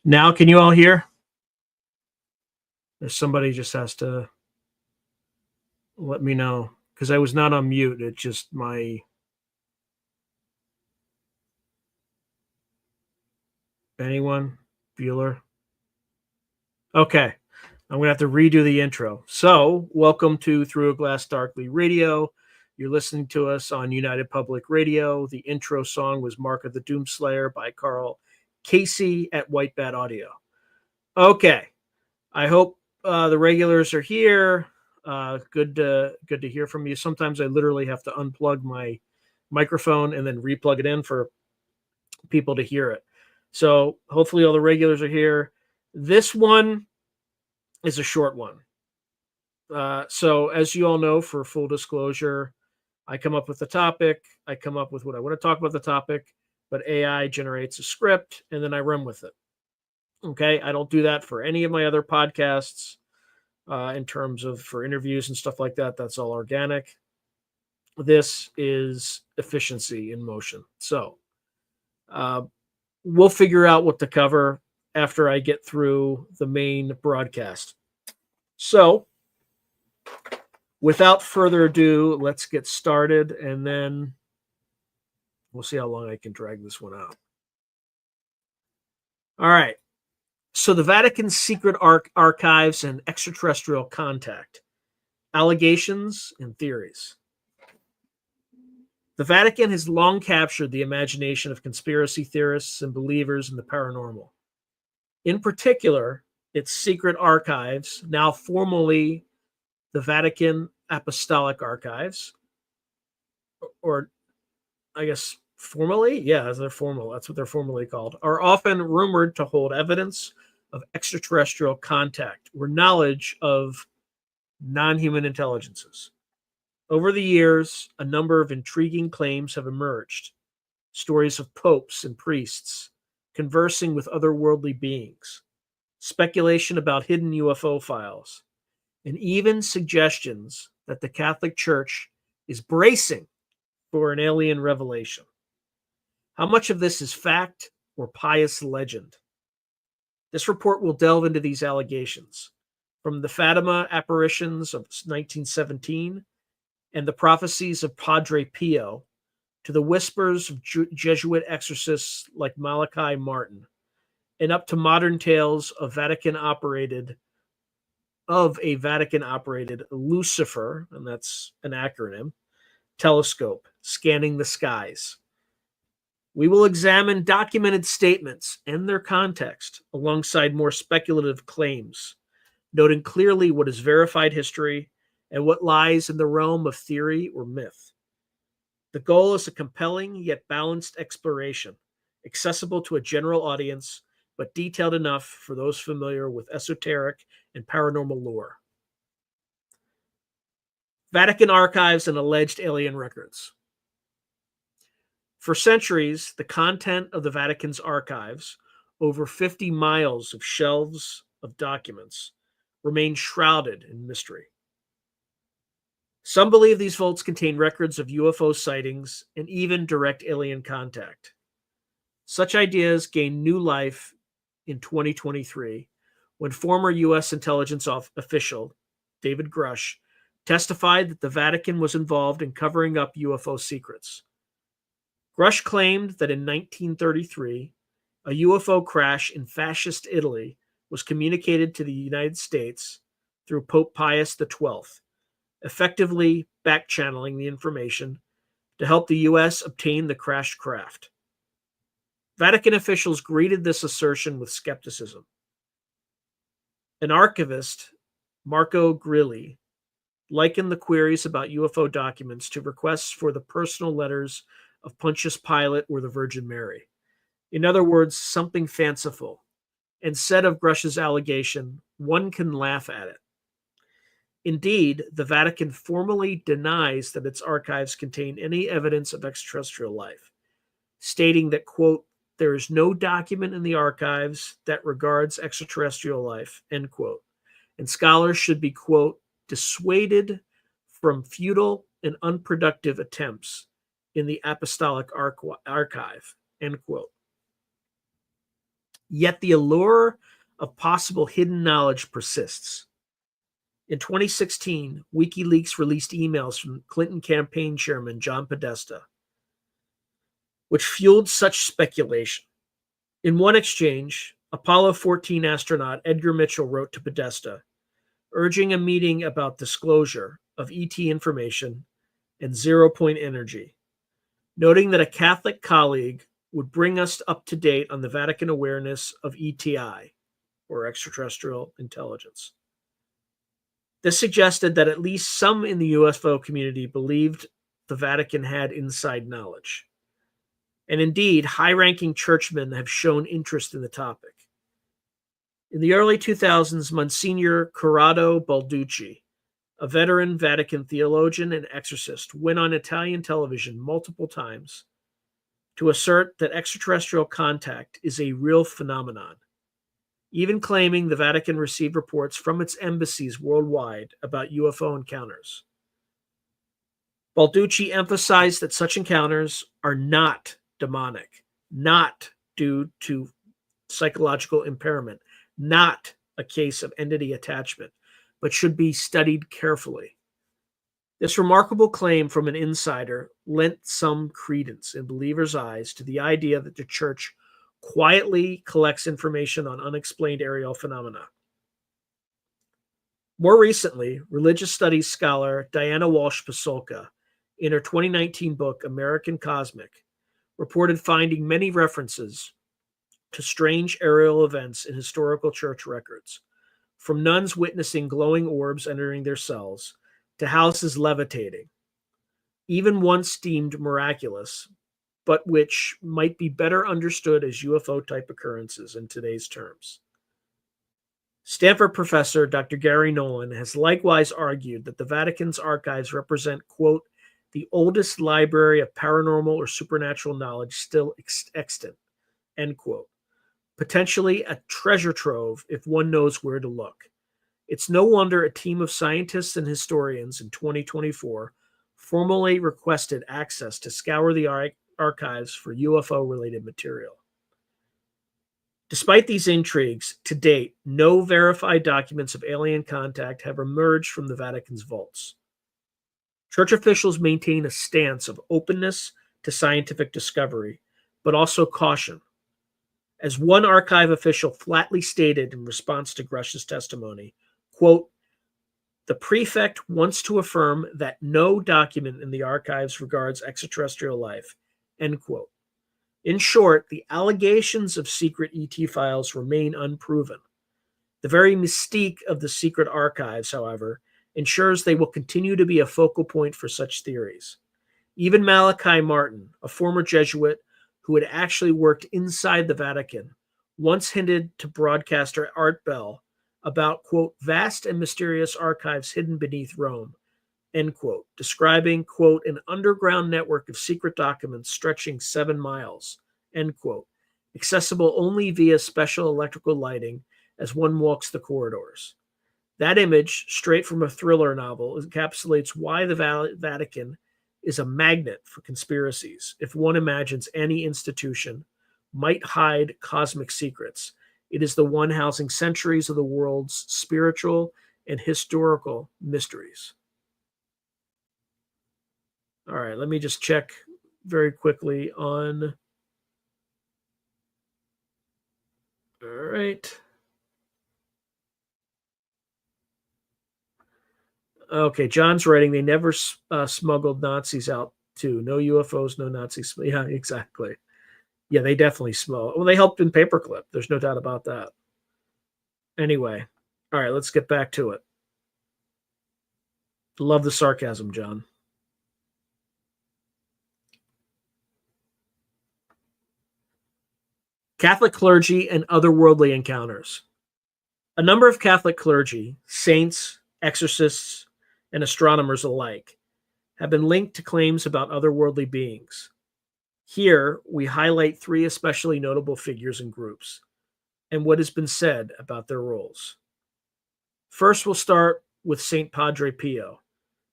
Now, can you all hear? If somebody just has to let me know, because I was not on mute. It's just my anyone Bueller. Okay, I'm gonna have to redo the intro. So, welcome to Through a Glass Darkly Radio. You're listening to us on United Public Radio. The intro song was "Mark of the Doomslayer" by Karl Casey at White Bat Audio. Okay, I hope the regulars are here. Good to hear from you. Sometimes I literally have to unplug my microphone and then replug it in for people to hear it. So hopefully all the regulars are here. This one is a short one. So as you all know, for full disclosure, I come up with the topic. I come up with what I want to talk about the topic, but AI generates a script and then I run with it. Okay, I don't do that for any of my other podcasts. In terms of for interviews and stuff like that, that's all organic. This is efficiency in motion. So we'll figure out what to cover after I get through the main broadcast. So without further ado, let's get started, and then we'll see how long I can drag this one out. All right. So the Vatican's secret archives and extraterrestrial contact, allegations and theories. The Vatican has long captured the imagination of conspiracy theorists and believers in the paranormal. In particular, its secret archives, now formally the Vatican Apostolic Archives, or I guess formally, yeah, they're formal. That's what they're formally called, are often rumored to hold evidence of extraterrestrial contact or knowledge of non-human intelligences. Over the years, a number of intriguing claims have emerged. Stories of popes and priests conversing with otherworldly beings, speculation about hidden UFO files, and even suggestions that the Catholic Church is bracing for an alien revelation. How much of this is fact or pious legend? This report will delve into these allegations, from the Fatima apparitions of 1917 and the prophecies of Padre Pio to the whispers of Jesuit exorcists like Malachi Martin, and up to modern tales of a Vatican-operated Lucifer, and that's an acronym, telescope scanning the skies. We will examine documented statements and their context alongside more speculative claims, noting clearly what is verified history and what lies in the realm of theory or myth. The goal is a compelling yet balanced exploration, accessible to a general audience, but detailed enough for those familiar with esoteric and paranormal lore. Vatican archives and alleged alien records. For centuries, the content of the Vatican's archives, over 50 miles of shelves of documents, remained shrouded in mystery. Some believe these vaults contain records of UFO sightings and even direct alien contact. Such ideas gained new life in 2023 when former U.S. intelligence official David Grush testified that the Vatican was involved in covering up UFO secrets. Grush claimed that in 1933, a UFO crash in fascist Italy was communicated to the United States through Pope Pius XII, effectively back-channeling the information to help the U.S. obtain the crashed craft. Vatican officials greeted this assertion with skepticism. An archivist, Marco Grilli, likened the queries about UFO documents to requests for the personal letters of Pontius Pilate or the Virgin Mary. In other words, something fanciful. Instead of Grush's allegation, one can laugh at it. Indeed, the Vatican formally denies that its archives contain any evidence of extraterrestrial life, stating that, quote, there is no document in the archives that regards extraterrestrial life, end quote, and scholars should be, quote, dissuaded from futile and unproductive attempts in the Apostolic Archive, end quote. Yet the allure of possible hidden knowledge persists. In 2016, WikiLeaks released emails from Clinton campaign chairman John Podesta, which fueled such speculation. In one exchange, Apollo 14 astronaut Edgar Mitchell wrote to Podesta, urging a meeting about disclosure of ET information and zero-point energy, noting that a Catholic colleague would bring us up to date on the Vatican awareness of ETI, or extraterrestrial intelligence. This suggested that at least some in the UFO community believed the Vatican had inside knowledge. And indeed, high-ranking churchmen have shown interest in the topic. In the early 2000s, Monsignor Corrado Balducci, a veteran Vatican theologian and exorcist, went on Italian television multiple times to assert that extraterrestrial contact is a real phenomenon, even claiming the Vatican received reports from its embassies worldwide about UFO encounters. Balducci emphasized that such encounters are not demonic, not due to psychological impairment, not a case of entity attachment, but should be studied carefully. This remarkable claim from an insider lent some credence in believers' eyes to the idea that the church quietly collects information on unexplained aerial phenomena. More recently, religious studies scholar Diana Walsh-Pasulka, in her 2019 book, American Cosmic, reported finding many references to strange aerial events in historical church records, from nuns witnessing glowing orbs entering their cells to houses levitating, even once deemed miraculous, but which might be better understood as UFO-type occurrences in today's terms. Stanford professor Dr. Gary Nolan has likewise argued that the Vatican's archives represent, quote, the oldest library of paranormal or supernatural knowledge still extant, end quote. Potentially a treasure trove if one knows where to look. It's no wonder a team of scientists and historians in 2024 formally requested access to scour the archives for UFO-related material. Despite these intrigues, to date, no verified documents of alien contact have emerged from the Vatican's vaults. Church officials maintain a stance of openness to scientific discovery, but also caution. As one archive official flatly stated in response to Grush's testimony, quote, the prefect wants to affirm that no document in the archives regards extraterrestrial life, end quote. In short, the allegations of secret ET files remain unproven. The very mystique of the secret archives, however, ensures they will continue to be a focal point for such theories. Even Malachi Martin, a former Jesuit who had actually worked inside the Vatican, once hinted to broadcaster Art Bell about, quote, vast and mysterious archives hidden beneath Rome, end quote, describing, quote, an underground network of secret documents stretching 7 miles, end quote, accessible only via special electrical lighting as one walks the corridors. That image, straight from a thriller novel, encapsulates why the Vatican is a magnet for conspiracies. If one imagines any institution might hide cosmic secrets, it is the one housing centuries of the world's spiritual and historical mysteries. All right, let me just check very quickly on. All right. Okay, John's writing, they never smuggled Nazis out, too. No UFOs, no Nazis. Yeah, exactly. Yeah, they definitely smuggled. Well, they helped in Paperclip. There's no doubt about that. Anyway, all right, let's get back to it. Love the sarcasm, John. Catholic clergy and otherworldly encounters. A number of Catholic clergy, saints, exorcists, and astronomers alike, have been linked to claims about otherworldly beings. Here, we highlight 3 especially notable figures and groups, and what has been said about their roles. First, we'll start with St. Padre Pio,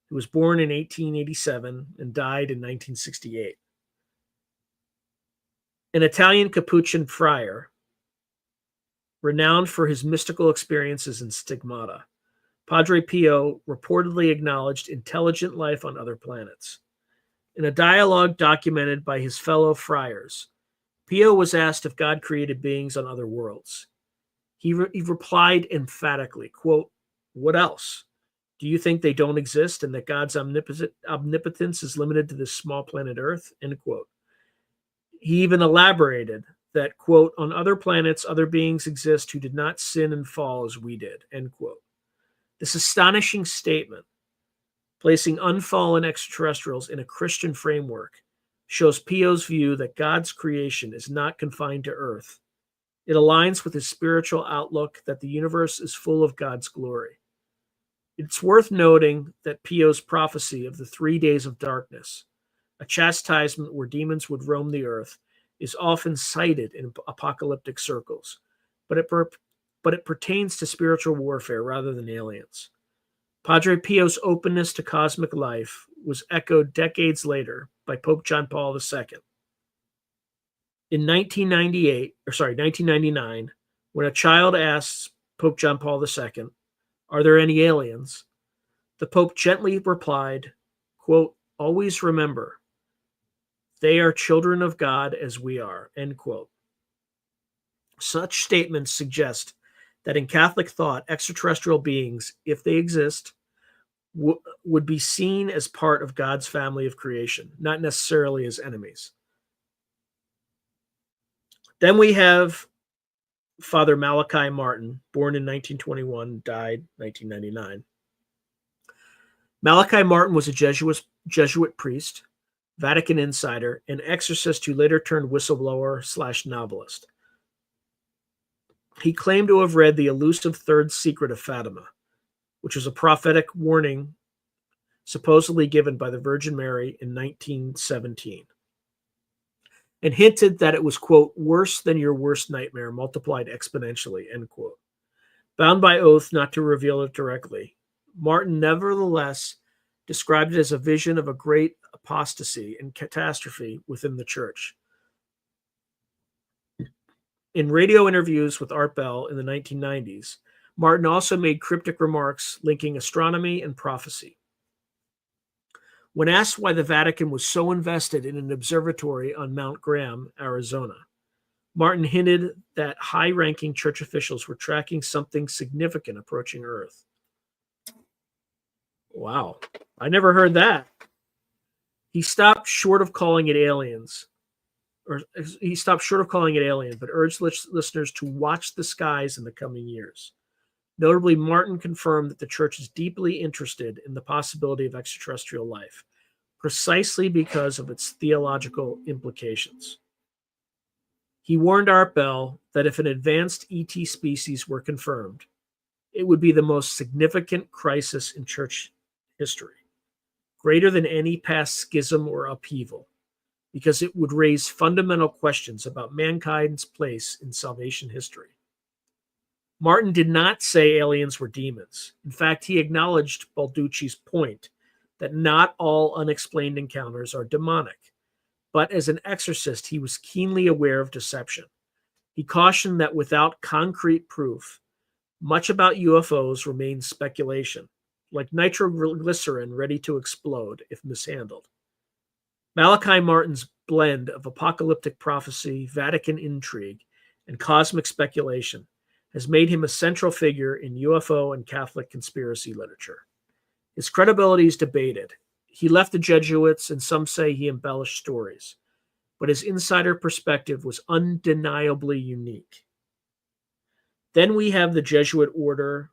who was born in 1887 and died in 1968. An Italian Capuchin friar, Renowned for his mystical experiences in stigmata, Padre Pio reportedly acknowledged intelligent life on other planets. In a dialogue documented by his fellow friars, Pio was asked if God created beings on other worlds. He replied emphatically, quote, "What else? Do you think they don't exist and that God's omnipotence is limited to this small planet Earth?" End quote. He even elaborated that, quote, "On other planets, other beings exist who did not sin and fall as we did," end quote. This astonishing statement, placing unfallen extraterrestrials in a Christian framework, shows Pio's view that God's creation is not confined to Earth. It aligns with his spiritual outlook that the universe is full of God's glory. It's worth noting that Pio's prophecy of the 3 days of darkness, a chastisement where demons would roam the earth, is often cited in apocalyptic circles, but it pertains to spiritual warfare rather than aliens. Padre Pio's openness to cosmic life was echoed decades later by Pope John Paul II. In 1999, when a child asks Pope John Paul II, "Are there any aliens?" the Pope gently replied, quote, "Always remember, they are children of God as we are," end quote. Such statements suggest that in Catholic thought, extraterrestrial beings, if they exist, would be seen as part of God's family of creation, not necessarily as enemies. Then we have Father Malachi Martin, born in 1921, died 1999. Malachi Martin was a Jesuit priest, Vatican insider, and exorcist who later turned whistleblower/novelist. He claimed to have read the elusive Third Secret of Fatima, which was a prophetic warning supposedly given by the Virgin Mary in 1917, and hinted that it was, quote, "worse than your worst nightmare, multiplied exponentially," end quote. Bound by oath not to reveal it directly, Martin nevertheless described it as a vision of a great apostasy and catastrophe within the church. In radio interviews with Art Bell in the 1990s, Martin also made cryptic remarks linking astronomy and prophecy. When asked why the Vatican was so invested in an observatory on Mount Graham, Arizona, Martin hinted that high-ranking church officials were tracking something significant approaching Earth. Wow, I never heard that. He stopped short of calling it aliens, but urged listeners to watch the skies in the coming years. Notably, Martin confirmed that the church is deeply interested in the possibility of extraterrestrial life, precisely because of its theological implications. He warned Art Bell that if an advanced ET species were confirmed, it would be the most significant crisis in church history, greater than any past schism or upheaval, because it would raise fundamental questions about mankind's place in salvation history. Martin did not say aliens were demons. In fact, he acknowledged Balducci's point that not all unexplained encounters are demonic, but as an exorcist, he was keenly aware of deception. He cautioned that without concrete proof, much about UFOs remains speculation, like nitroglycerin ready to explode if mishandled. Malachi Martin's blend of apocalyptic prophecy, Vatican intrigue, and cosmic speculation has made him a central figure in UFO and Catholic conspiracy literature. His credibility is debated. He left the Jesuits, and some say he embellished stories, but his insider perspective was undeniably unique. Then we have the Jesuit order,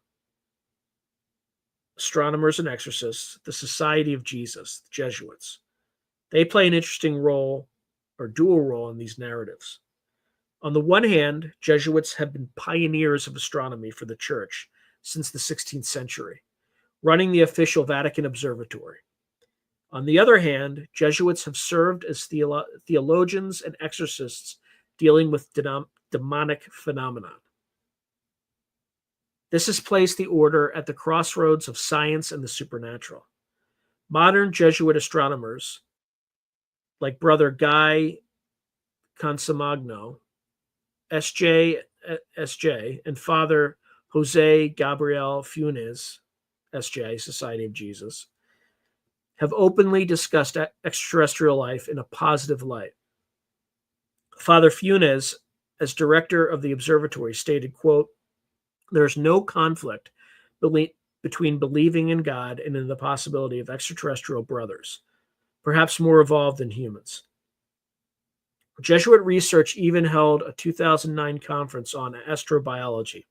astronomers and exorcists, the Society of Jesus, the Jesuits. They play an interesting role, or dual role, in these narratives. On the one hand, Jesuits have been pioneers of astronomy for the Church since the 16th century, running the official Vatican Observatory. On the other hand, Jesuits have served as theologians and exorcists dealing with demonic phenomena. This has placed the order at the crossroads of science and the supernatural. Modern Jesuit astronomers, like Brother Guy Consamagno, S.J. S.J., and Father Jose Gabriel Funes, S.J., Society of Jesus, have openly discussed extraterrestrial life in a positive light. Father Funes, as director of the observatory, stated, quote, "There is no conflict between believing in God and in the possibility of extraterrestrial brothers, perhaps more evolved than humans." Jesuit research even held a 2009 conference on astrobiology,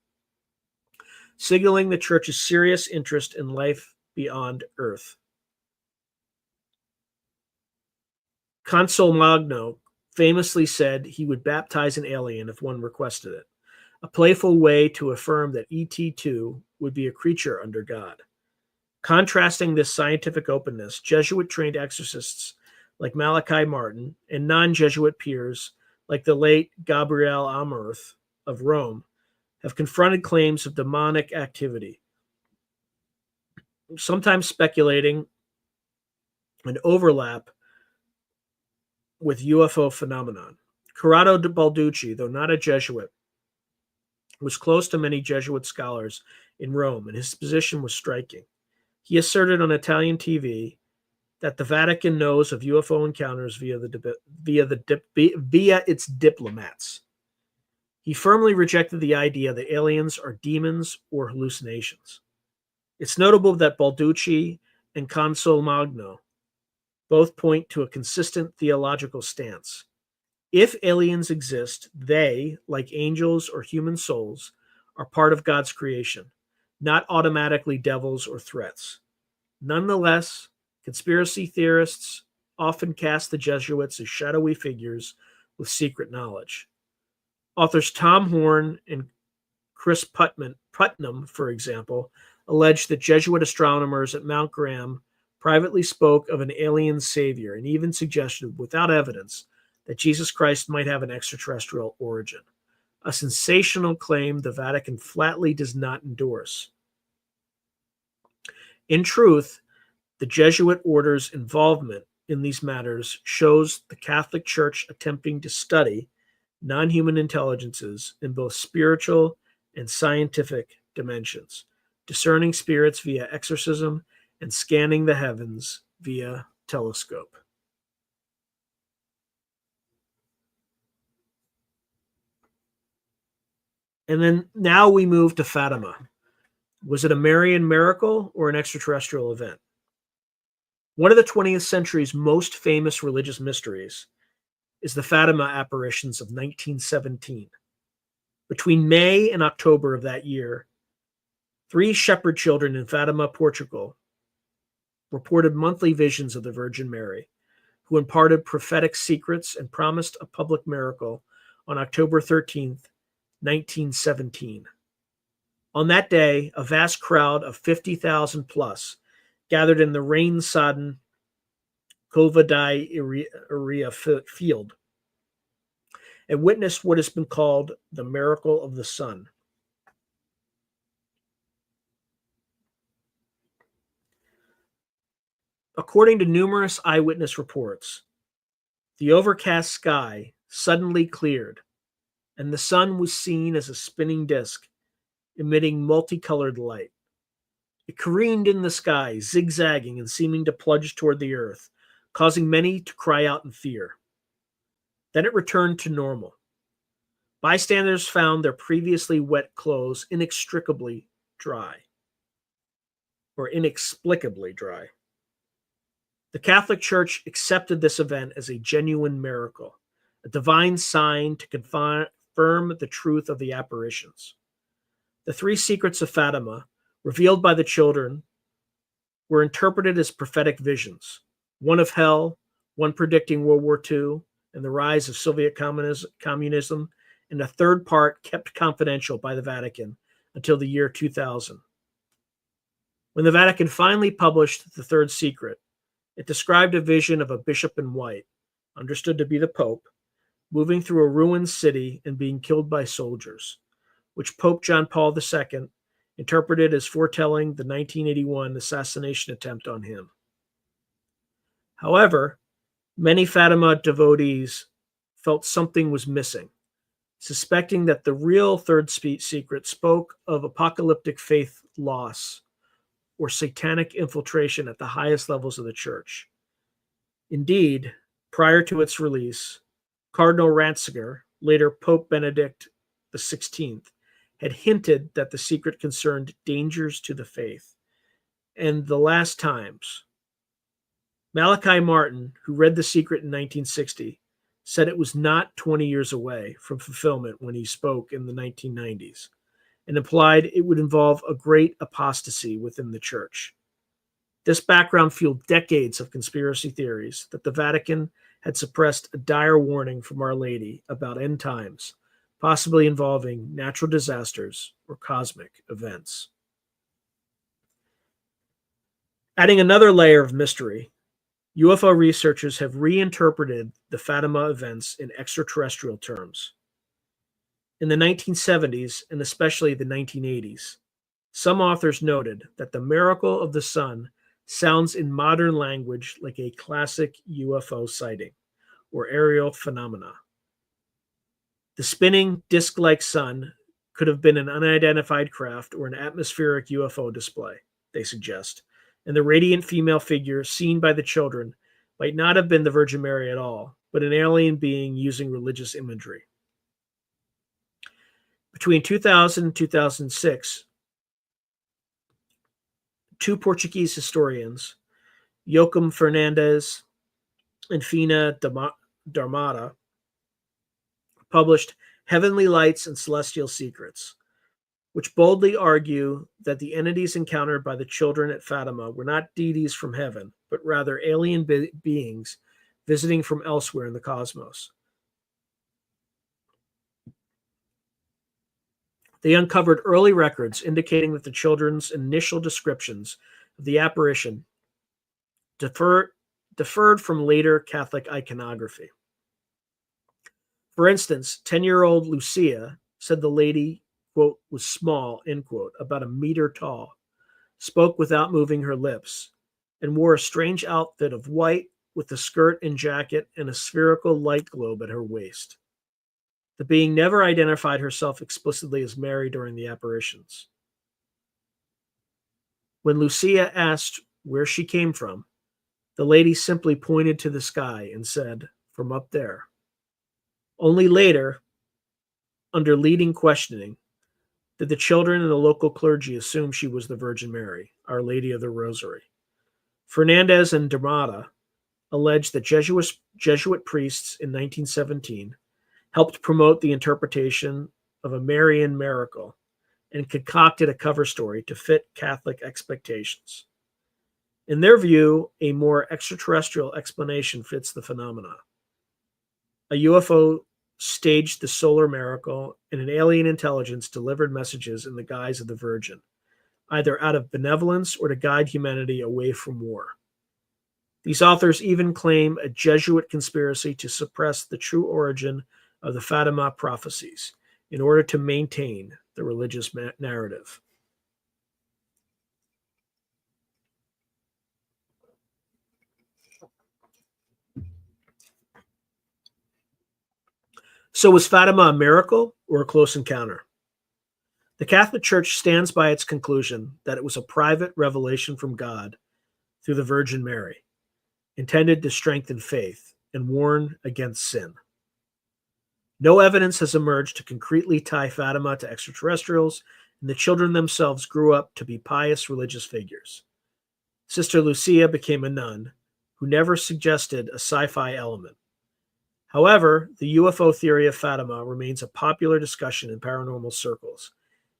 signaling the Church's serious interest in life beyond Earth. Consul Magno famously said he would baptize an alien if one requested it, a playful way to affirm that ET too would be a creature under God. Contrasting this scientific openness, Jesuit-trained exorcists like Malachi Martin and non-Jesuit peers like the late Gabriel Amorth of Rome have confronted claims of demonic activity, sometimes speculating an overlap with UFO phenomenon. Corrado de Balducci, though not a Jesuit, was close to many Jesuit scholars in Rome, and his position was striking. He asserted on Italian TV that the Vatican knows of UFO encounters via its diplomats. He firmly rejected the idea that aliens are demons or hallucinations. It's notable that Balducci and Consul Magno both point to a consistent theological stance. If aliens exist, they, like angels or human souls, are part of God's creation, not automatically devils or threats. Nonetheless, conspiracy theorists often cast the Jesuits as shadowy figures with secret knowledge. Authors Tom Horn and Chris Putnam, for example, allege that Jesuit astronomers at Mount Graham privately spoke of an alien savior and even suggested, without evidence, that Jesus Christ might have an extraterrestrial origin, a sensational claim the Vatican flatly does not endorse. In truth, the Jesuit order's involvement in these matters shows the Catholic Church attempting to study non-human intelligences in both spiritual and scientific dimensions, discerning spirits via exorcism and scanning the heavens via telescope. And then now we move to Fatima. Was it a Marian miracle or an extraterrestrial event? One of the 20th century's most famous religious mysteries is the Fatima apparitions of 1917. Between May and October of that year, 3 shepherd children in Fatima, Portugal, reported monthly visions of the Virgin Mary, who imparted prophetic secrets and promised a public miracle on October 13th, 1917. On that day, a vast crowd of 50,000 plus gathered in the rain-sodden Cova da Iria field and witnessed what has been called the miracle of the sun. According to numerous eyewitness reports, the overcast sky suddenly cleared, and the sun was seen as a spinning disk, emitting multicolored light. It careened in the sky, zigzagging and seeming to plunge toward the earth, causing many to cry out in fear. Then it returned to normal. Bystanders found their previously wet clothes inexplicably dry. The Catholic Church accepted this event as a genuine miracle, a divine sign to confirm the truth of the apparitions. The 3 secrets of Fatima, revealed by the children, were interpreted as prophetic visions, one of hell, one predicting World War II and the rise of Soviet communism, and a third part kept confidential by the Vatican until the year 2000. When the Vatican finally published the third secret, it described a vision of a bishop in white, understood to be the Pope, moving through a ruined city and being killed by soldiers, which Pope John Paul II interpreted as foretelling the 1981 assassination attempt on him. However, many Fatima devotees felt something was missing. suspecting that the real third secret spoke of apocalyptic faith loss or satanic infiltration at the highest levels of the church. Indeed, prior to its release, Cardinal Ratzinger, later Pope Benedict XVI, had hinted that the secret concerned dangers to the faith. And the last times, Malachi Martin, who read The Secret in 1960, said it was not 20 years away from fulfillment when he spoke in the 1990s, and implied it would involve a great apostasy within the church. This background fueled decades of conspiracy theories that the Vatican had suppressed a dire warning from Our Lady about end times, possibly involving natural disasters or cosmic events. Adding another layer of mystery, UFO researchers have reinterpreted the Fatima events in extraterrestrial terms. In the 1970s, and especially the 1980s, some authors noted that the miracle of the sun sounds in modern language like a classic UFO sighting or aerial phenomena. The spinning disc-like sun could have been an unidentified craft or an atmospheric UFO display, they suggest, and the radiant female figure seen by the children might not have been the Virgin Mary at all, but an alien being using religious imagery. Between 2000 and 2006, two Portuguese historians, Joaquim Fernandes and Fina Darmada, published Heavenly Lights and Celestial Secrets, which boldly argue that the entities encountered by the children at Fatima were not deities from heaven, but rather alien beings visiting from elsewhere in the cosmos. They uncovered early records indicating that the children's initial descriptions of the apparition differed from later Catholic iconography. For instance, 10-year-old Lucia said the lady, quote, was small, end quote, about a meter tall, spoke without moving her lips, and wore a strange outfit of white with a skirt and jacket and a spherical light globe at her waist. The being never identified herself explicitly as Mary during the apparitions. When Lucia asked where she came from, the lady simply pointed to the sky and said, "From up there." Only later, under leading questioning, did the children and the local clergy assume she was the Virgin Mary, Our Lady of the Rosary. Fernandez and Darmada alleged that Jesuit priests in 1917 helped promote the interpretation of a Marian miracle and concocted a cover story to fit Catholic expectations. In their view, a more extraterrestrial explanation fits the phenomena. A UFO staged the solar miracle, and an alien intelligence delivered messages in the guise of the Virgin, either out of benevolence or to guide humanity away from war. These authors even claim a Jesuit conspiracy to suppress the true origin of the Fatima prophecies in order to maintain the religious narrative. So was Fatima a miracle or a close encounter? The Catholic Church stands by its conclusion that it was a private revelation from God through the Virgin Mary, intended to strengthen faith and warn against sin. No evidence has emerged to concretely tie Fatima to extraterrestrials, and the children themselves grew up to be pious religious figures. Sister Lucia became a nun who never suggested a sci-fi element. However, the UFO theory of Fatima remains a popular discussion in paranormal circles.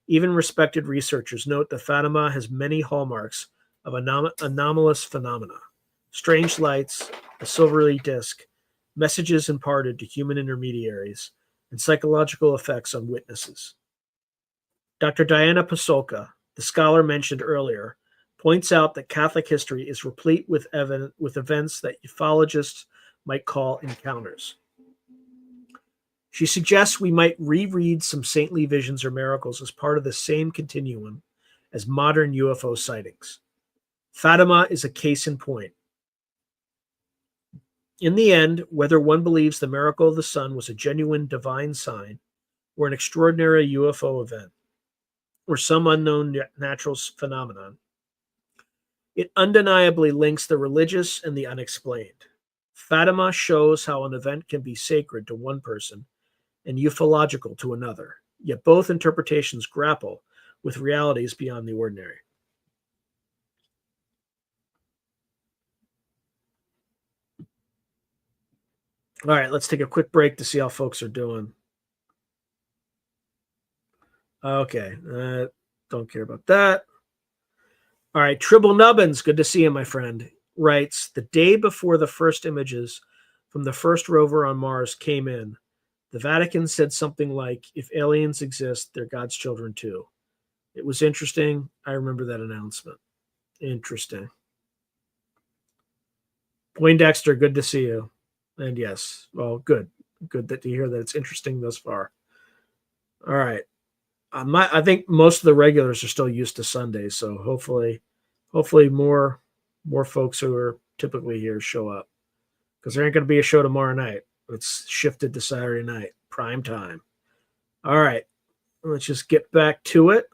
Even respected researchers note that Fatima has many hallmarks of anomalous phenomena: strange lights, a silvery disk, messages imparted to human intermediaries, and psychological effects on witnesses. Dr. Diana Pasolka, the scholar mentioned earlier, points out that Catholic history is replete with events that ufologists might call encounters. She suggests we might reread some saintly visions or miracles as part of the same continuum as modern UFO sightings. Fatima is a case in point. In the end, whether one believes the miracle of the sun was a genuine divine sign or an extraordinary UFO event, or some unknown natural phenomenon, it undeniably links the religious and the unexplained. Fatima shows how an event can be sacred to one person and ufological to another, yet both interpretations grapple with realities beyond the ordinary. All right, let's take a quick break to see how folks are doing. Okay, don't care about that. All right, Tribble Nubbins, good to see you, my friend, writes, the day before the first images from the first rover on Mars came in, the Vatican said something like, if aliens exist, they're God's children too. It was interesting. I remember that announcement. Interesting. Poindexter, good to see you. And yes, well, good. Good that to hear that it's interesting thus far. All right. I think most of the regulars are still used to Sundays, so hopefully more folks who are typically here show up, because there ain't going to be a show tomorrow night. It's shifted to Saturday night, prime time. All right, let's just get back to it.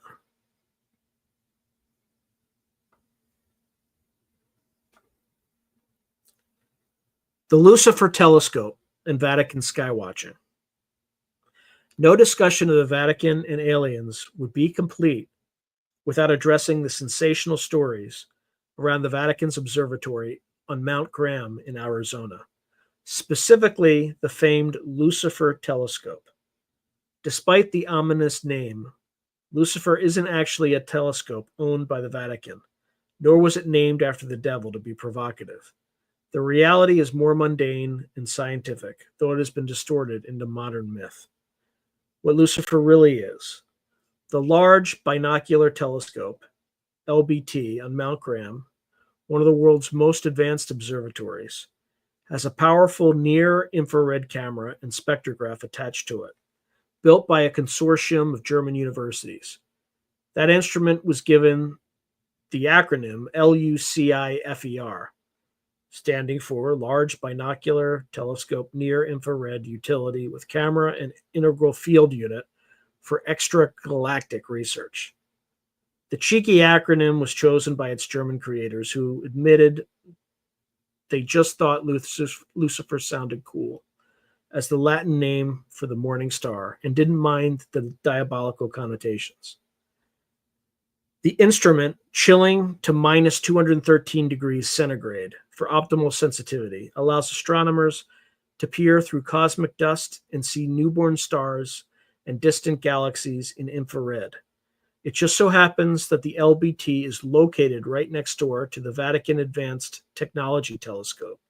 The Lucifer Telescope and Vatican skywatching. No discussion of the Vatican and aliens would be complete without addressing the sensational stories around the Vatican's observatory on Mount Graham in Arizona, specifically the famed Lucifer Telescope. Despite the ominous name, Lucifer isn't actually a telescope owned by the Vatican, nor was it named after the devil to be provocative. The reality is more mundane and scientific, though it has been distorted into modern myth. What Lucifer really is: the Large Binocular Telescope, LBT, on Mount Graham, one of the world's most advanced observatories, has a powerful near-infrared camera and spectrograph attached to it, built by a consortium of German universities. That instrument was given the acronym LUCIFER, standing for Large Binocular Telescope Near-Infrared Utility with Camera and Integral Field Unit for Extragalactic Research. The cheeky acronym was chosen by its German creators, who admitted they just thought Lucifer sounded cool as the Latin name for the morning star and didn't mind the diabolical connotations. The instrument, chilling to minus 213 degrees centigrade for optimal sensitivity, allows astronomers to peer through cosmic dust and see newborn stars and distant galaxies in infrared. It just so happens that the LBT is located right next door to the Vatican Advanced Technology Telescope,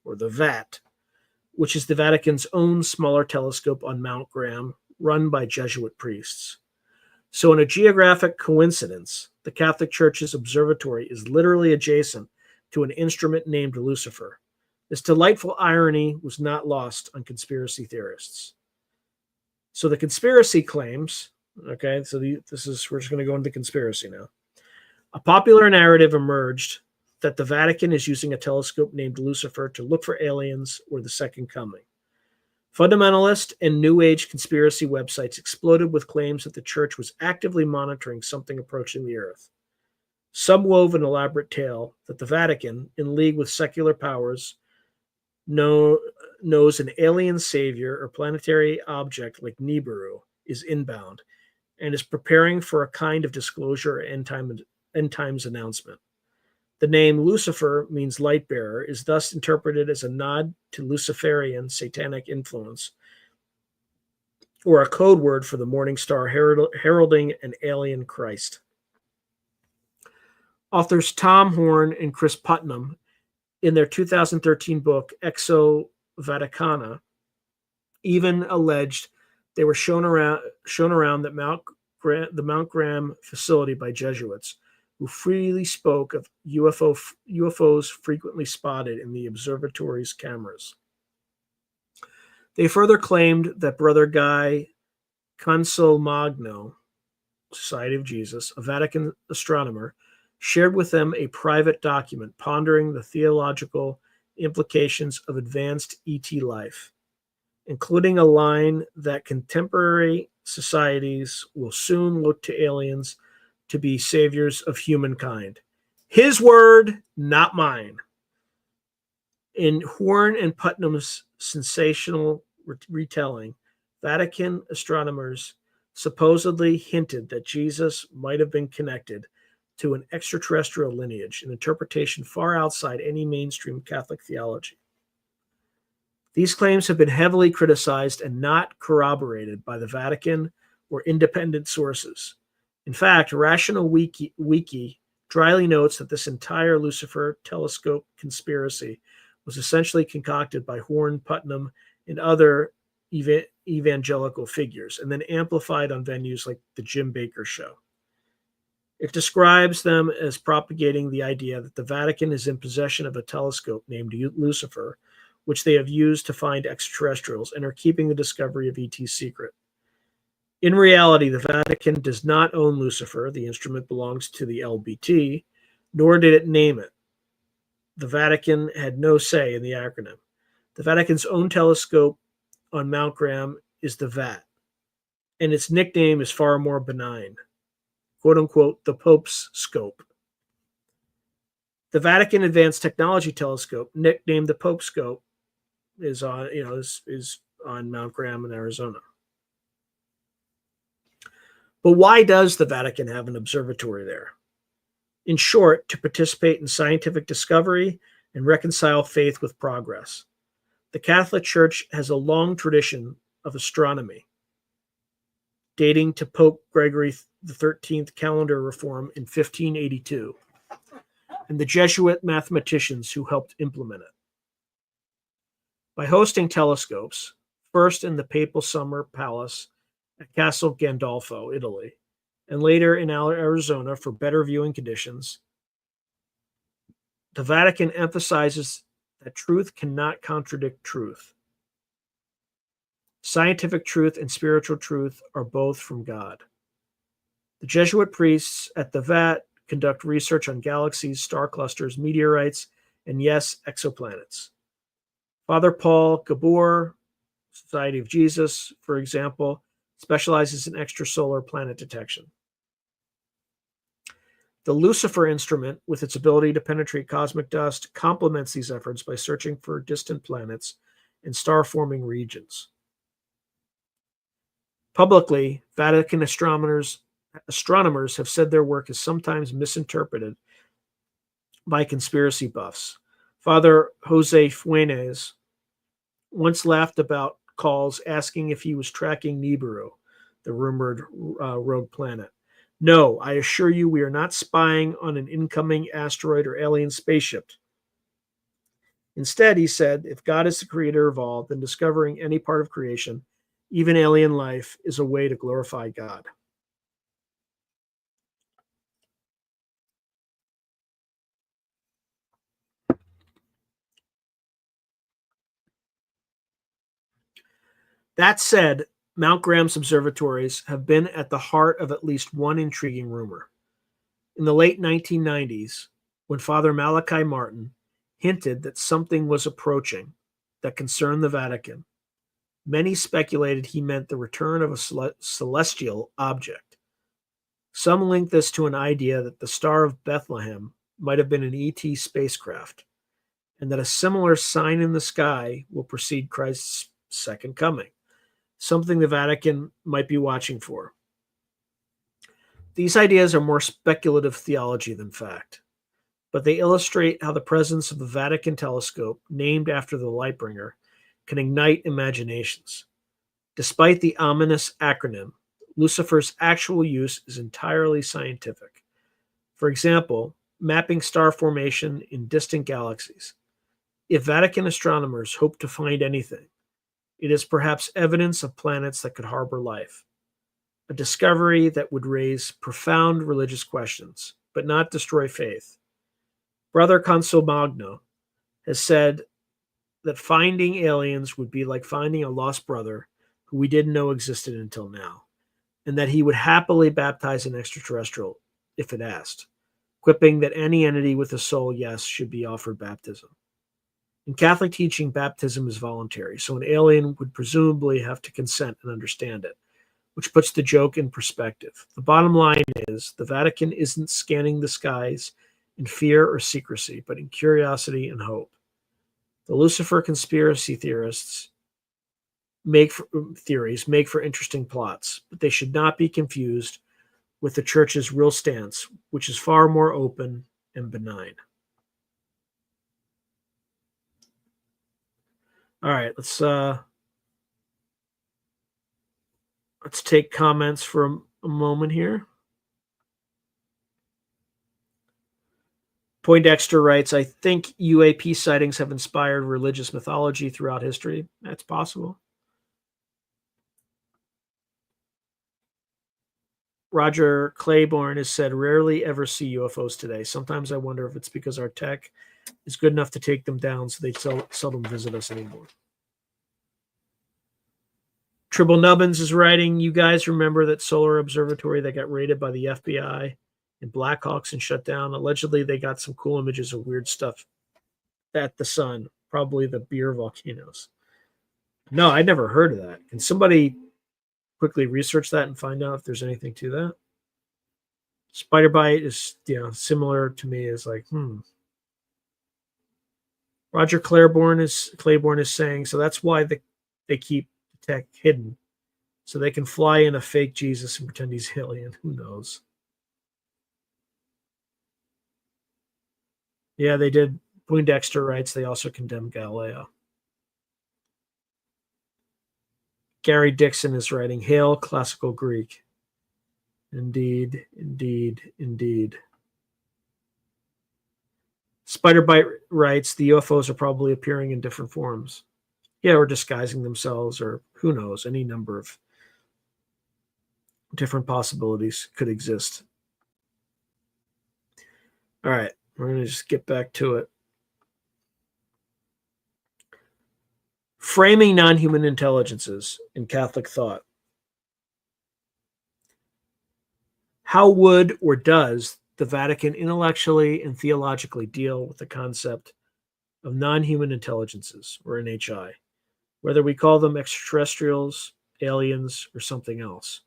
or the VAT, which is the Vatican's own smaller telescope on Mount Graham, run by Jesuit priests. So in a geographic coincidence, the Catholic Church's observatory is literally adjacent to an instrument named Lucifer. This delightful irony was not lost on conspiracy theorists. So the conspiracy claims, okay, so we're just going to go into conspiracy now. A popular narrative emerged that the Vatican is using a telescope named Lucifer to look for aliens or the second coming. Fundamentalist and New Age conspiracy websites exploded with claims that the church was actively monitoring something approaching the earth. Some wove an elaborate tale that the Vatican, in league with secular powers, knows an alien savior or planetary object like Nibiru is inbound and is preparing for a kind of disclosure or end times announcement. The name Lucifer means light bearer, is thus interpreted as a nod to Luciferian satanic influence, or a code word for the morning star heralding an alien Christ. Authors Tom Horn and Chris Putnam, in their 2013 book Exo Vaticana, even alleged they were shown around the Mount Graham facility by Jesuits, who freely spoke of UFOs frequently spotted in the observatory's cameras. They further claimed that Brother Guy Consolmagno, Society of Jesus, a Vatican astronomer, shared with them a private document pondering the theological implications of advanced ET life, including a line that contemporary societies will soon look to aliens to be saviors of humankind. His word, not mine. In Horn and Putnam's sensational retelling, Vatican astronomers supposedly hinted that Jesus might have been connected to an extraterrestrial lineage, an interpretation far outside any mainstream Catholic theology. These claims have been heavily criticized and not corroborated by the Vatican or independent sources. In fact, Rational Wiki dryly notes that this entire Lucifer telescope conspiracy was essentially concocted by Horn, Putnam, and other evangelical figures, and then amplified on venues like the Jim Bakker Show. It describes them as propagating the idea that the Vatican is in possession of a telescope named Lucifer, which they have used to find extraterrestrials, and are keeping the discovery of ET secret. In reality, the Vatican does not own Lucifer. The instrument belongs to the LBT, nor did it name it. The Vatican had no say in the acronym. The Vatican's own telescope on Mount Graham is the VAT, and its nickname is far more benign, quote unquote, the Pope's scope. The Vatican Advanced Technology Telescope, nicknamed the Pope Scope, is on Mount Graham in Arizona. But why does the Vatican have an observatory there? In short, to participate in scientific discovery and reconcile faith with progress. The Catholic Church has a long tradition of astronomy, dating to Pope Gregory XIII calendar reform in 1582, and the Jesuit mathematicians who helped implement it. By hosting telescopes, first in the Papal Summer Palace at Castle Gandolfo, Italy, and later in Arizona for better viewing conditions, the Vatican emphasizes that truth cannot contradict truth. Scientific truth and spiritual truth are both from God. The Jesuit priests at the VAT conduct research on galaxies, star clusters, meteorites, and yes, exoplanets. Father Paul Gabor, Society of Jesus, for example, specializes in extrasolar planet detection. The Lucifer instrument, with its ability to penetrate cosmic dust, complements these efforts by searching for distant planets and star-forming regions. Publicly, Vatican astronomers have said their work is sometimes misinterpreted by conspiracy buffs. Father Jose Funes once laughed about calls asking if he was tracking Nibiru, the rumored rogue planet. No, I assure you we are not spying on an incoming asteroid or alien spaceship. Instead, he said, if God is the creator of all, then discovering any part of creation, even alien life, is a way to glorify God. That said, Mount Graham's observatories have been at the heart of at least one intriguing rumor. In the late 1990s, when Father Malachi Martin hinted that something was approaching that concerned the Vatican, many speculated he meant the return of a celestial object. Some linked this to an idea that the Star of Bethlehem might have been an ET spacecraft, and that a similar sign in the sky will precede Christ's second coming, something the Vatican might be watching for. These ideas are more speculative theology than fact, but they illustrate how the presence of the Vatican telescope, named after the Lightbringer, can ignite imaginations. Despite the ominous acronym, Lucifer's actual use is entirely scientific. For example, mapping star formation in distant galaxies. If Vatican astronomers hope to find anything, it is perhaps evidence of planets that could harbor life, a discovery that would raise profound religious questions, but not destroy faith. Brother Consolmagno has said that finding aliens would be like finding a lost brother who we didn't know existed until now, and that he would happily baptize an extraterrestrial if it asked, quipping that any entity with a soul, yes, should be offered baptism. In Catholic teaching, baptism is voluntary, so an alien would presumably have to consent and understand it, which puts the joke in perspective. The bottom line is the Vatican isn't scanning the skies in fear or secrecy, but in curiosity and hope. The Lucifer conspiracy theorists make for interesting plots, but they should not be confused with the church's real stance, which is far more open and benign. All right, let's take comments for a moment here. Poindexter writes, I think UAP sightings have inspired religious mythology throughout history. That's possible. Roger Claiborne has said, rarely ever see UFOs today. Sometimes I wonder if it's because our tech is good enough to take them down, so they seldom visit us anymore. Tribble Nubbins is writing, you guys remember that solar observatory that got raided by the FBI and Blackhawks and shut down? Allegedly, they got some cool images of weird stuff at the sun, probably the beer volcanoes. No, I never heard of that. Can somebody quickly research that and find out if there's anything to that? Spider bite is, similar to me as like, Roger Claiborne is saying, so that's why they keep the tech hidden, so they can fly in a fake Jesus and pretend he's alien. Who knows? Yeah, they did. Poindexter writes they also condemned Galileo. Gary Dixon is writing, hail classical Greek. Indeed, indeed, indeed. Spiderbite writes, the UFOs are probably appearing in different forms. Yeah, or disguising themselves, or who knows, any number of different possibilities could exist. All right, we're going to just get back to it. Framing non-human intelligences in Catholic thought. How would or does the Vatican intellectually and theologically deal with the concept of non-human intelligences, or NHI, whether we call them extraterrestrials, aliens, or something else?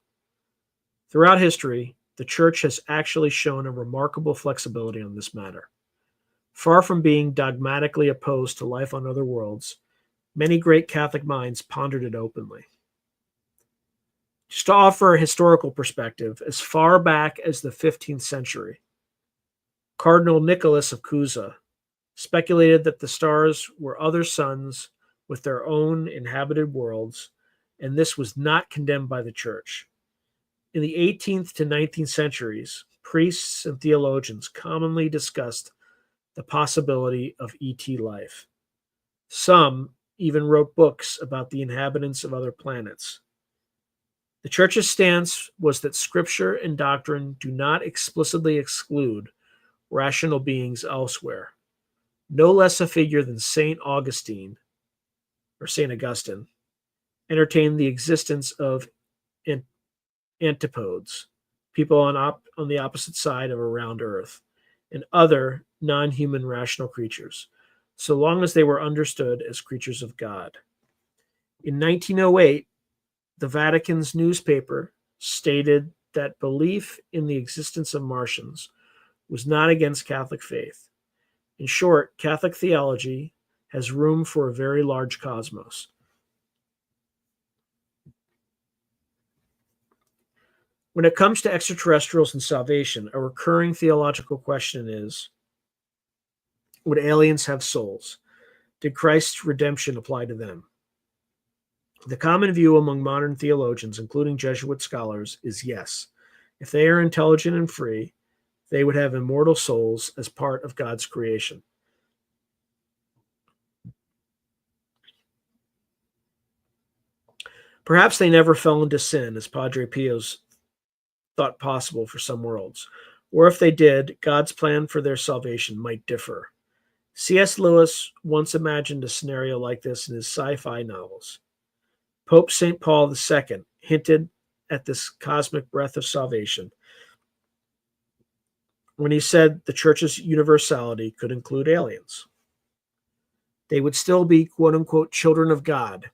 Throughout history, the Church has actually shown a remarkable flexibility on this matter. Far from being dogmatically opposed to life on other worlds, many great Catholic minds pondered it openly. Just to offer a historical perspective, as far back as the 15th century, Cardinal Nicholas of Cusa speculated that the stars were other suns with their own inhabited worlds, and this was not condemned by the Church. In the 18th to 19th centuries, priests and theologians commonly discussed the possibility of ET life. Some even wrote books about the inhabitants of other planets. The Church's stance was that Scripture and doctrine do not explicitly exclude rational beings elsewhere. No less a figure than St. Augustine, or St. Augustine, entertained the existence of antipodes, people on the opposite side of a round earth, and other non-human rational creatures, so long as they were understood as creatures of God. In 1908, the Vatican's newspaper stated that belief in the existence of Martians was not against Catholic faith. In short, Catholic theology has room for a very large cosmos. When it comes to extraterrestrials and salvation, a recurring theological question is, would aliens have souls? Did Christ's redemption apply to them? The common view among modern theologians, including Jesuit scholars, is yes. If they are intelligent and free, they would have immortal souls as part of God's creation. Perhaps they never fell into sin, as Padre Pio's thought possible for some worlds. Or if they did, God's plan for their salvation might differ. C.S. Lewis once imagined a scenario like this in his sci-fi novels. Pope St. Paul II hinted at this cosmic breath of salvation when he said the Church's universality could include aliens. They would still be, quote-unquote, children of God,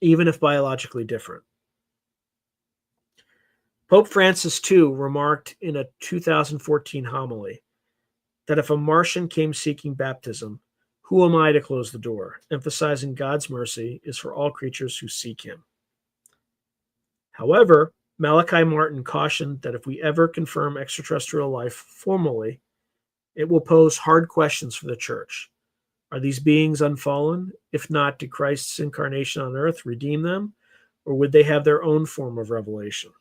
even if biologically different. Pope Francis, too, remarked in a 2014 homily that if a Martian came seeking baptism, who am I to close the door? Emphasizing God's mercy is for all creatures who seek him. However, Malachi Martin cautioned that if we ever confirm extraterrestrial life formally, it will pose hard questions for the church. Are these beings unfallen? If not, did Christ's incarnation on earth redeem them? Or would they have their own form of revelation?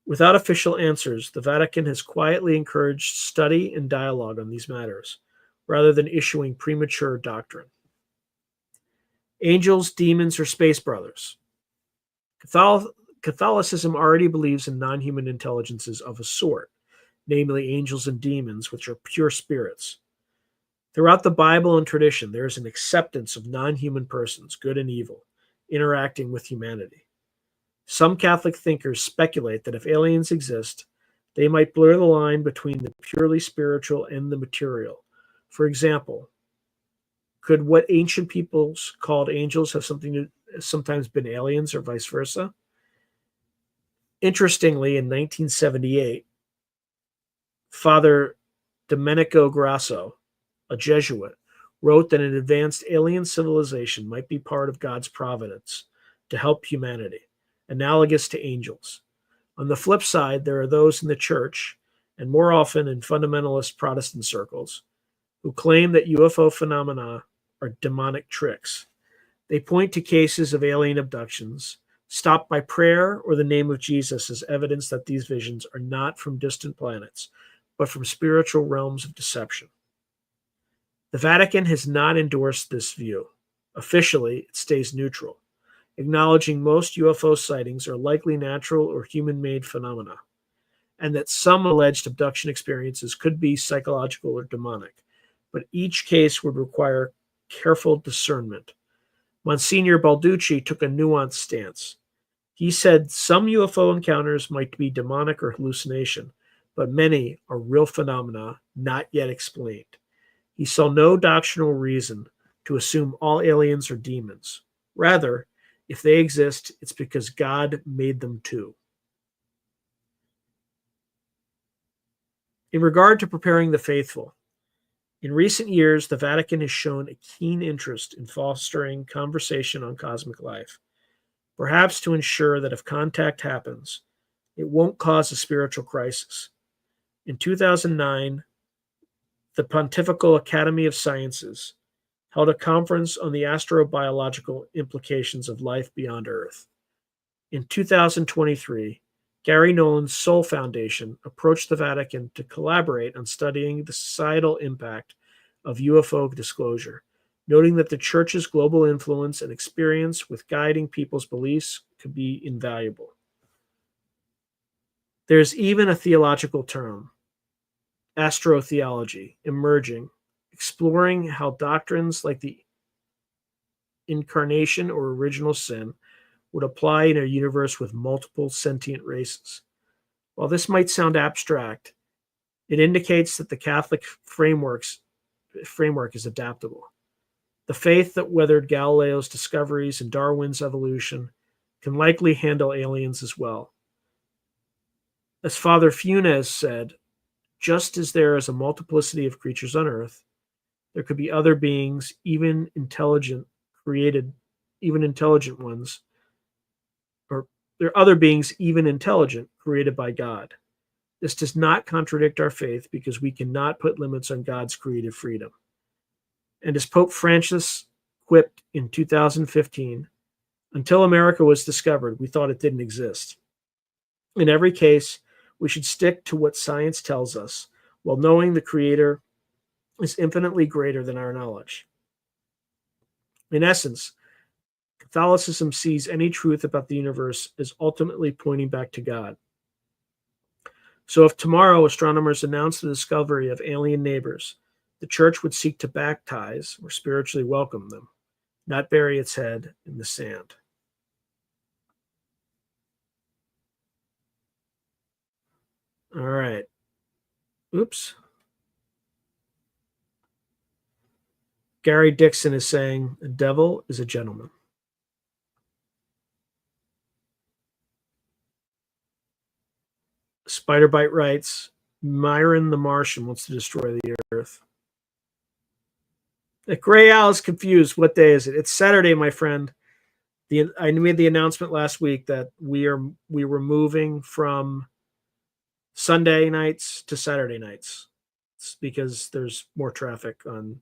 Without official answers, the Vatican has quietly encouraged study and dialogue on these matters, rather than issuing premature doctrine. Angels, demons, or space brothers. Catholicism already believes in non-human intelligences of a sort, namely angels and demons, which are pure spirits. Throughout the Bible and tradition, there is an acceptance of non-human persons, good and evil, interacting with humanity. Some Catholic thinkers speculate that if aliens exist, they might blur the line between the purely spiritual and the material. For example, could what ancient peoples called angels have sometimes been aliens or vice versa? Interestingly, in 1978, Father Domenico Grasso, a Jesuit, wrote that an advanced alien civilization might be part of God's providence to help humanity, analogous to angels. On the flip side, there are those in the church, and more often in fundamentalist Protestant circles, who claim that UFO phenomena are demonic tricks. They point to cases of alien abductions, stopped by prayer or the name of Jesus as evidence that these visions are not from distant planets, but from spiritual realms of deception. The Vatican has not endorsed this view. Officially, it stays neutral, acknowledging most UFO sightings are likely natural or human-made phenomena, and that some alleged abduction experiences could be psychological or demonic, but each case would require careful discernment. Monsignor Balducci took a nuanced stance. He said some UFO encounters might be demonic or hallucination, but many are real phenomena not yet explained. He saw no doctrinal reason to assume all aliens are demons. Rather, if they exist, it's because God made them too. In regard to preparing the faithful, in recent years, the Vatican has shown a keen interest in fostering conversation on cosmic life, perhaps to ensure that if contact happens, it won't cause a spiritual crisis. In 2009, the Pontifical Academy of Sciences held a conference on the astrobiological implications of life beyond Earth. In 2023, Gary Nolan's Soul Foundation approached the Vatican to collaborate on studying the societal impact of UFO disclosure, noting that the Church's global influence and experience with guiding people's beliefs could be invaluable. There's even a theological term, astrotheology, emerging, exploring how doctrines like the incarnation or original sin would apply in a universe with multiple sentient races. While this might sound abstract, it indicates that the Catholic framework is adaptable. The faith that weathered Galileo's discoveries and Darwin's evolution can likely handle aliens as well. As Father Funes said, just as there is a multiplicity of creatures on Earth, there could be other beings, even intelligent ones, or there are other beings, even intelligent, created by God. This does not contradict our faith because we cannot put limits on God's creative freedom. And as Pope Francis quipped in 2015, until America was discovered, we thought it didn't exist. In every case, we should stick to what science tells us, while knowing the Creator is infinitely greater than our knowledge. In essence, Catholicism sees any truth about the universe as ultimately pointing back to God. So if tomorrow astronomers announce the discovery of alien neighbors, the Church would seek to baptize or spiritually welcome them, not bury its head in the sand. All right. Oops. Gary Dixon is saying, the devil is a gentleman. Spiderbite writes, Myron the Martian wants to destroy the Earth. The Gray Owl is confused. What day is it? It's Saturday, my friend. I made the announcement last week that we were moving from Sunday nights to Saturday nights. It's because there's more traffic on.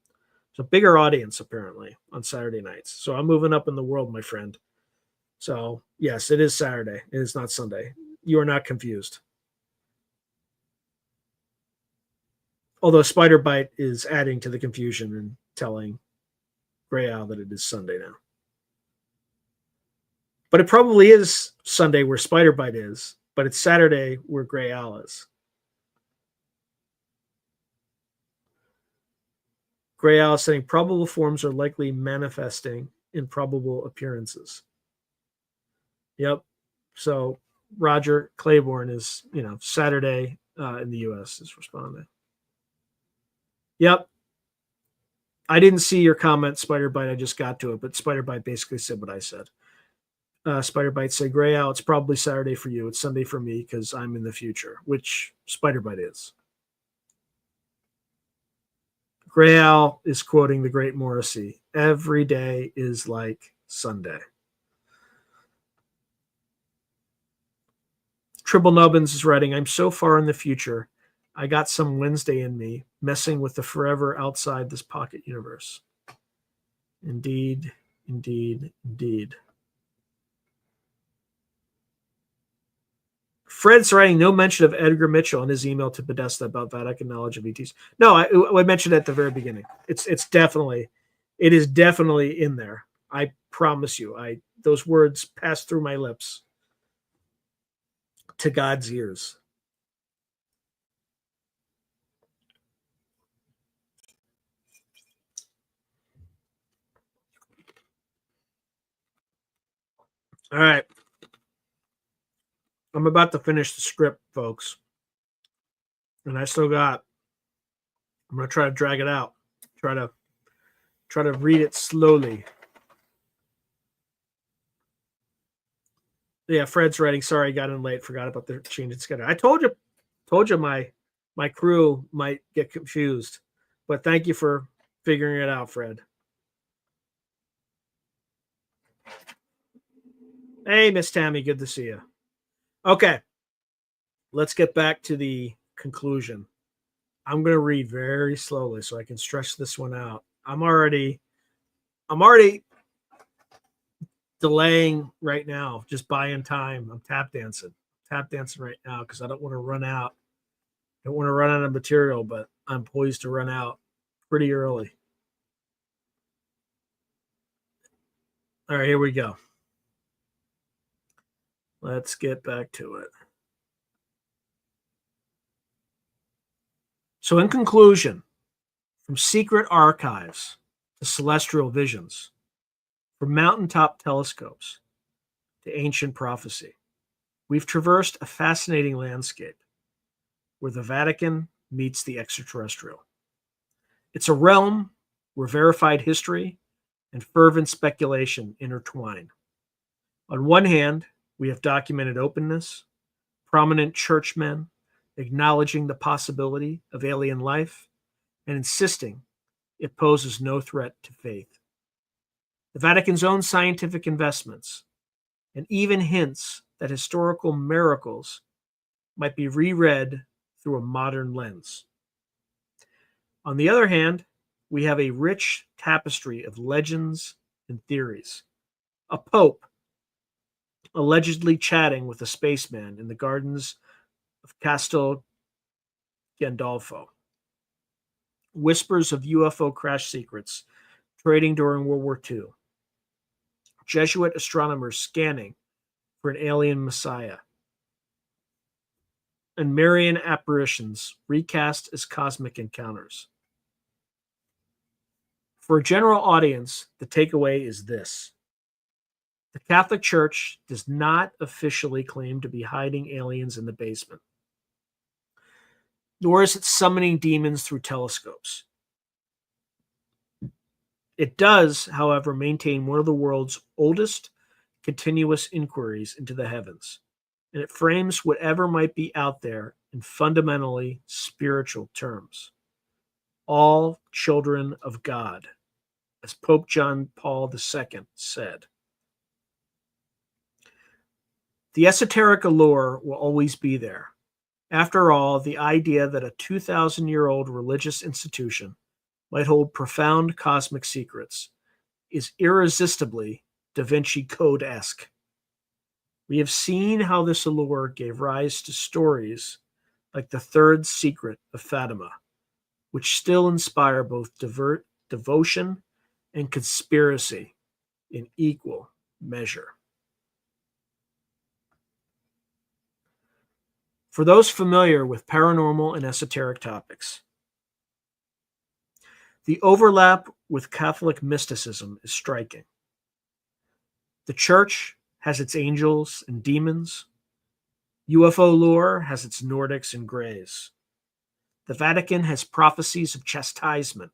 It's a bigger audience apparently on Saturday nights. So I'm moving up in the world, my friend. So yes, it is Saturday. It is not Sunday. You are not confused. Although Spiderbite is adding to the confusion and telling Gray Owl that it is Sunday now. But it probably is Sunday where Spiderbite is, but it's Saturday where Gray Owl is. Gray Owl is saying probable forms are likely manifesting in probable appearances. Yep. So Roger Claiborne is, Saturday in the U.S. is responding. Yep. I didn't see your comment, Spiderbite. I just got to it, but Spiderbite basically said what I said. Spiderbite said, Gray Owl, it's probably Saturday for you. It's Sunday for me because I'm in the future, which Spiderbite is. Gray Owl is quoting the great Morrissey. Every day is like Sunday. Tribble Nubbins is writing, I'm so far in the future. I got some Wednesday in me, messing with the forever outside this pocket universe. Indeed, indeed, indeed. Fred's writing no mention of Edgar Mitchell in his email to Podesta about Vatican knowledge of ETs. No, I mentioned it at the very beginning. It is definitely in there. I promise you. Those words passed through my lips to God's ears. All right. I'm about to finish the script, folks. And I'm going to try to drag it out. Try to read it slowly. Yeah, Fred's writing, sorry, I got in late, forgot about the change in schedule. I told you my crew might get confused. But thank you for figuring it out, Fred. Hey, Miss Tammy, good to see you. Okay, let's get back to the conclusion. I'm going to read very slowly so I can stretch this one out. I'm already delaying right now, just buying time. I'm tap dancing right now because I don't want to run out. I don't want to run out of material, but I'm poised to run out pretty early. All right, here we go. Let's get back to it. So in conclusion, from secret archives to celestial visions, from mountaintop telescopes to ancient prophecy, we've traversed a fascinating landscape where the Vatican meets the extraterrestrial. It's a realm where verified history and fervent speculation intertwine. On one hand, we have documented openness, prominent churchmen acknowledging the possibility of alien life and insisting it poses no threat to faith. The Vatican's own scientific investments and even hints that historical miracles might be reread through a modern lens. On the other hand, we have a rich tapestry of legends and theories. A pope allegedly chatting with a spaceman in the gardens of Castel Gandolfo. Whispers of UFO crash secrets trading during World War II. Jesuit astronomers scanning for an alien messiah. And Marian apparitions recast as cosmic encounters. For a general audience, the takeaway is this. The Catholic Church does not officially claim to be hiding aliens in the basement, nor is it summoning demons through telescopes. It does, however, maintain one of the world's oldest continuous inquiries into the heavens, and it frames whatever might be out there in fundamentally spiritual terms. All children of God, as Pope John Paul II said. The esoteric allure will always be there. After all, the idea that a 2,000-year-old religious institution might hold profound cosmic secrets is irresistibly Da Vinci Code-esque. We have seen how this allure gave rise to stories like the Third Secret of Fatima, which still inspire both devotion and conspiracy in equal measure. For those familiar with paranormal and esoteric topics, the overlap with Catholic mysticism is striking. The Church has its angels and demons. UFO lore has its Nordics and Greys. The Vatican has prophecies of chastisement.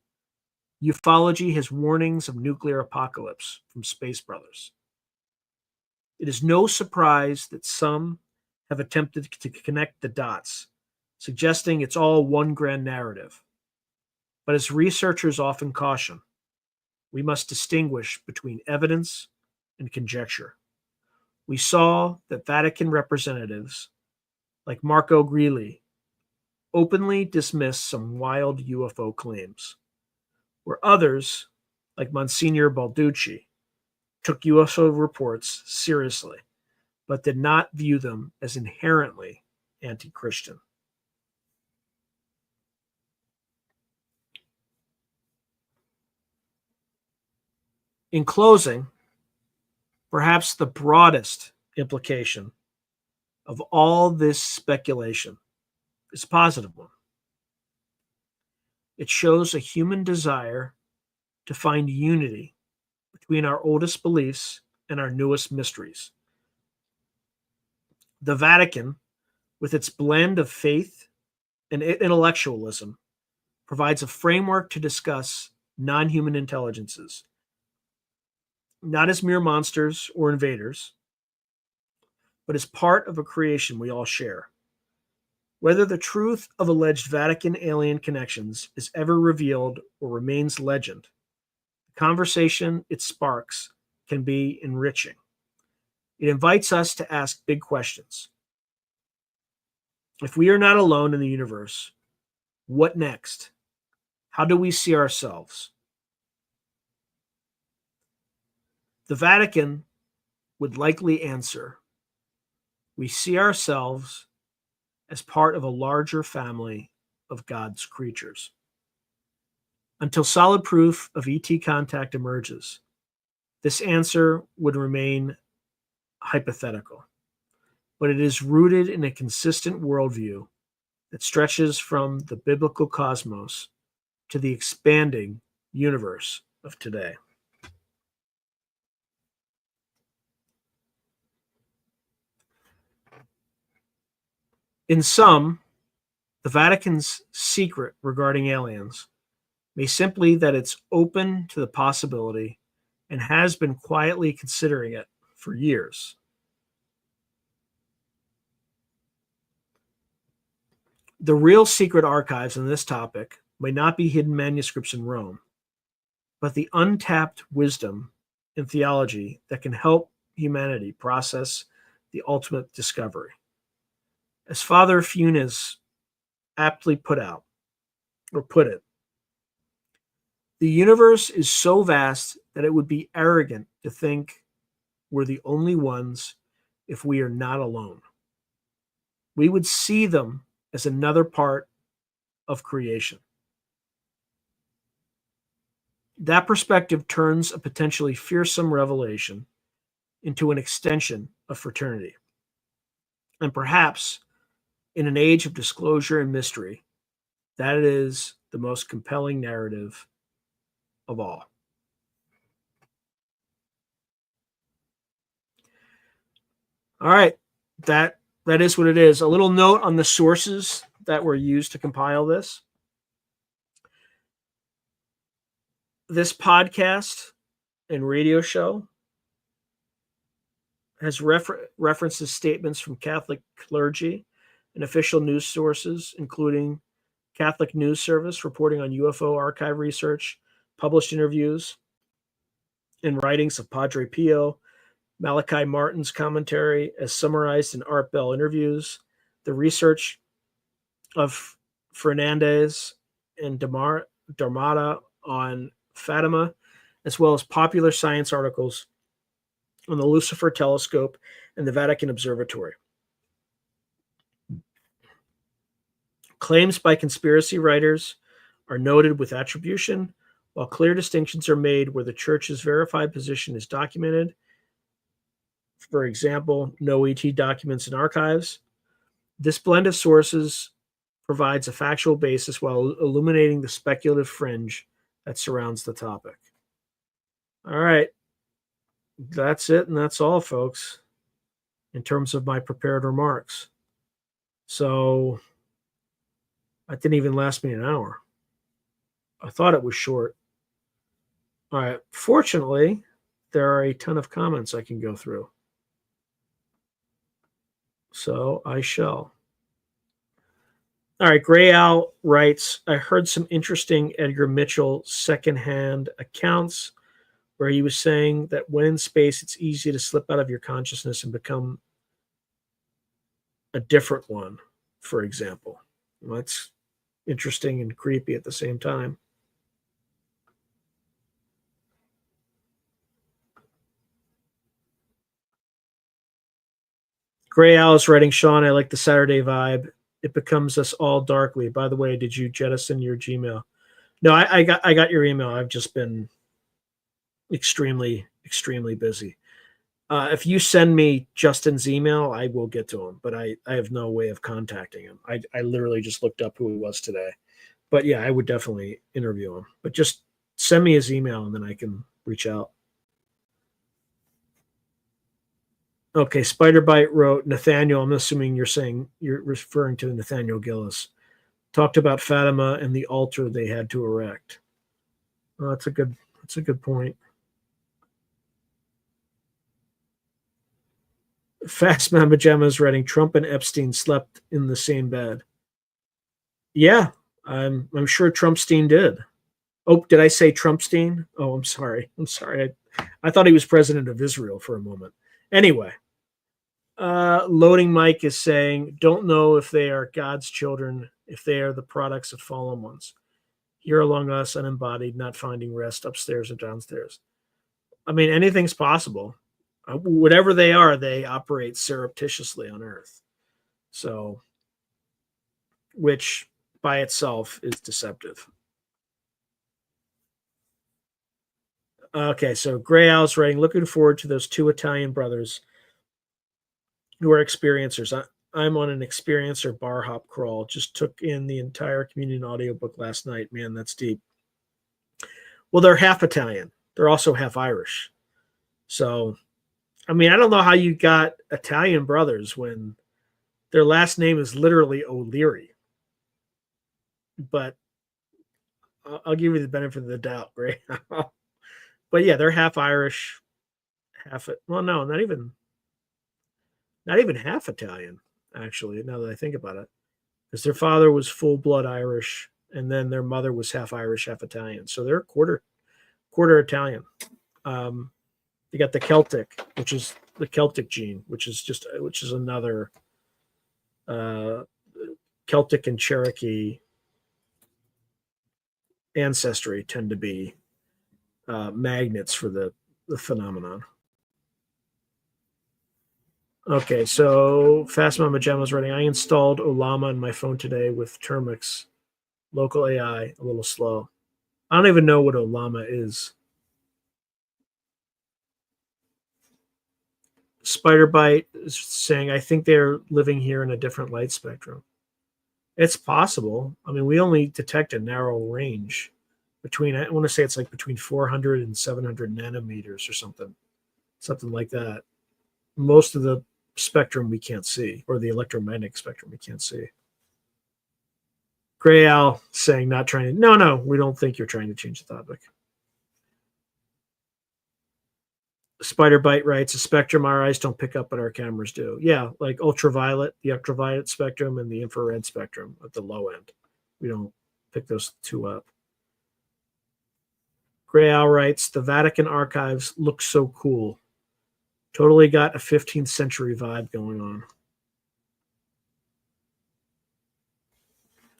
Ufology has warnings of nuclear apocalypse from Space Brothers. It is no surprise that some have attempted to connect the dots, suggesting it's all one grand narrative. But as researchers often caution, we must distinguish between evidence and conjecture. We saw that Vatican representatives, like Marco Grilli, openly dismissed some wild UFO claims, where others, like Monsignor Balducci, took UFO reports seriously, but did not view them as inherently anti-Christian. In closing, perhaps the broadest implication of all this speculation is a positive one. It shows a human desire to find unity between our oldest beliefs and our newest mysteries. The Vatican, with its blend of faith and intellectualism, provides a framework to discuss non-human intelligences, not as mere monsters or invaders, but as part of a creation we all share. Whether the truth of alleged Vatican alien connections is ever revealed or remains legend, the conversation it sparks can be enriching. It invites us to ask big questions. If we are not alone in the universe, what next? How do we see ourselves? The Vatican would likely answer, we see ourselves as part of a larger family of God's creatures. Until solid proof of ET contact emerges, this answer would remain hypothetical, but it is rooted in a consistent worldview that stretches from the biblical cosmos to the expanding universe of today. In sum, the Vatican's secret regarding aliens may simply that it's open to the possibility and has been quietly considering it for years. The real secret archives on this topic may not be hidden manuscripts in Rome, but the untapped wisdom in theology that can help humanity process the ultimate discovery. As Father Funes aptly put it, the universe is so vast that it would be arrogant to think we're the only ones if we are not alone. We would see them as another part of creation. That perspective turns a potentially fearsome revelation into an extension of fraternity. And perhaps, in an age of disclosure and mystery, that is the most compelling narrative of all. All right, that is what it is. A little note on the sources that were used to compile this. This podcast and radio show has references statements from Catholic clergy and official news sources, including Catholic News Service reporting on UFO archive research, published interviews, and writings of Padre Pio, Malachi Martin's commentary as summarized in Art Bell interviews, the research of Fernandez and Darmada on Fatima, as well as popular science articles on the Lucifer telescope and the Vatican Observatory. Claims by conspiracy writers are noted with attribution, while clear distinctions are made where the Church's verified position is documented. For example, no ET documents and archives. This blend of sources provides a factual basis while illuminating the speculative fringe that surrounds the topic. All right. That's it, and that's all, folks, in terms of my prepared remarks. So that didn't even last me an hour. I thought it was short. All right. Fortunately, there are a ton of comments I can go through. So I shall. All right. Gray Owl writes, I heard some interesting Edgar Mitchell secondhand accounts where he was saying that when in space, it's easy to slip out of your consciousness and become a different one, for example. Well, that's interesting and creepy at the same time. Gray Owl is writing, Sean, I like the Saturday vibe. It becomes us all darkly. By the way, did you jettison your Gmail? No, I got your email. I've just been extremely busy. If you send me Justin's email, I will get to him, but I have no way of contacting him. I literally just looked up who he was today. But yeah, I would definitely interview him. But just send me his email and then I can reach out. Okay, Spiderbite wrote, Nathaniel, I'm assuming you're referring to Nathaniel Gillis, talked about Fatima and the altar they had to erect. Well, that's a good point. Fast Mama Gemma is writing, Trump and Epstein slept in the same bed. Yeah, I'm sure Trumpstein did. Oh, did I say Trumpstein? Oh, I'm sorry. I thought he was president of Israel for a moment. Anyway, Loading Mike is saying, don't know if they are God's children, if they are the products of fallen ones. Here among us, unembodied, not finding rest upstairs or downstairs. I mean, anything's possible. Whatever they are, they operate surreptitiously on Earth. So, which by itself is deceptive. Okay, so Gray Owl's writing, looking forward to those two Italian brothers who are experiencers. I'm on an experiencer bar hop crawl. Just took in the entire communion audiobook last night. Man, that's deep. Well, they're half Italian. They're also half Irish. So, I mean, I don't know how you got Italian brothers when their last name is literally O'Leary. But I'll give you the benefit of the doubt, right? But yeah, they're half Irish, half it. Well, no, not even half Italian, actually, now that I think about it. Because their father was full blood Irish, and then their mother was half Irish, half Italian. So they're quarter Italian. You got the Celtic, which is the Celtic gene, which is another Celtic and Cherokee ancestry tend to be magnets for the phenomenon. Okay, so Fast Mama Gemma's writing, I installed Olama on my phone today with Termix, local AI, a little slow. I don't even know what Olama is. Spiderbite is saying, I think they're living here in a different light spectrum. It's possible. I mean, we only detect a narrow range between, I want to say it's like between 400 and 700 nanometers or something like that. Most of the spectrum we can't see, or the electromagnetic spectrum we can't see. Gray Owl saying, not trying to, no, we don't think you're trying to change the topic. Spider Bite writes, a spectrum our eyes don't pick up, but our cameras do. Yeah, like ultraviolet, the ultraviolet spectrum and the infrared spectrum at the low end. We don't pick those two up. Gray Owl writes, the Vatican archives look so cool. Totally got a 15th century vibe going on.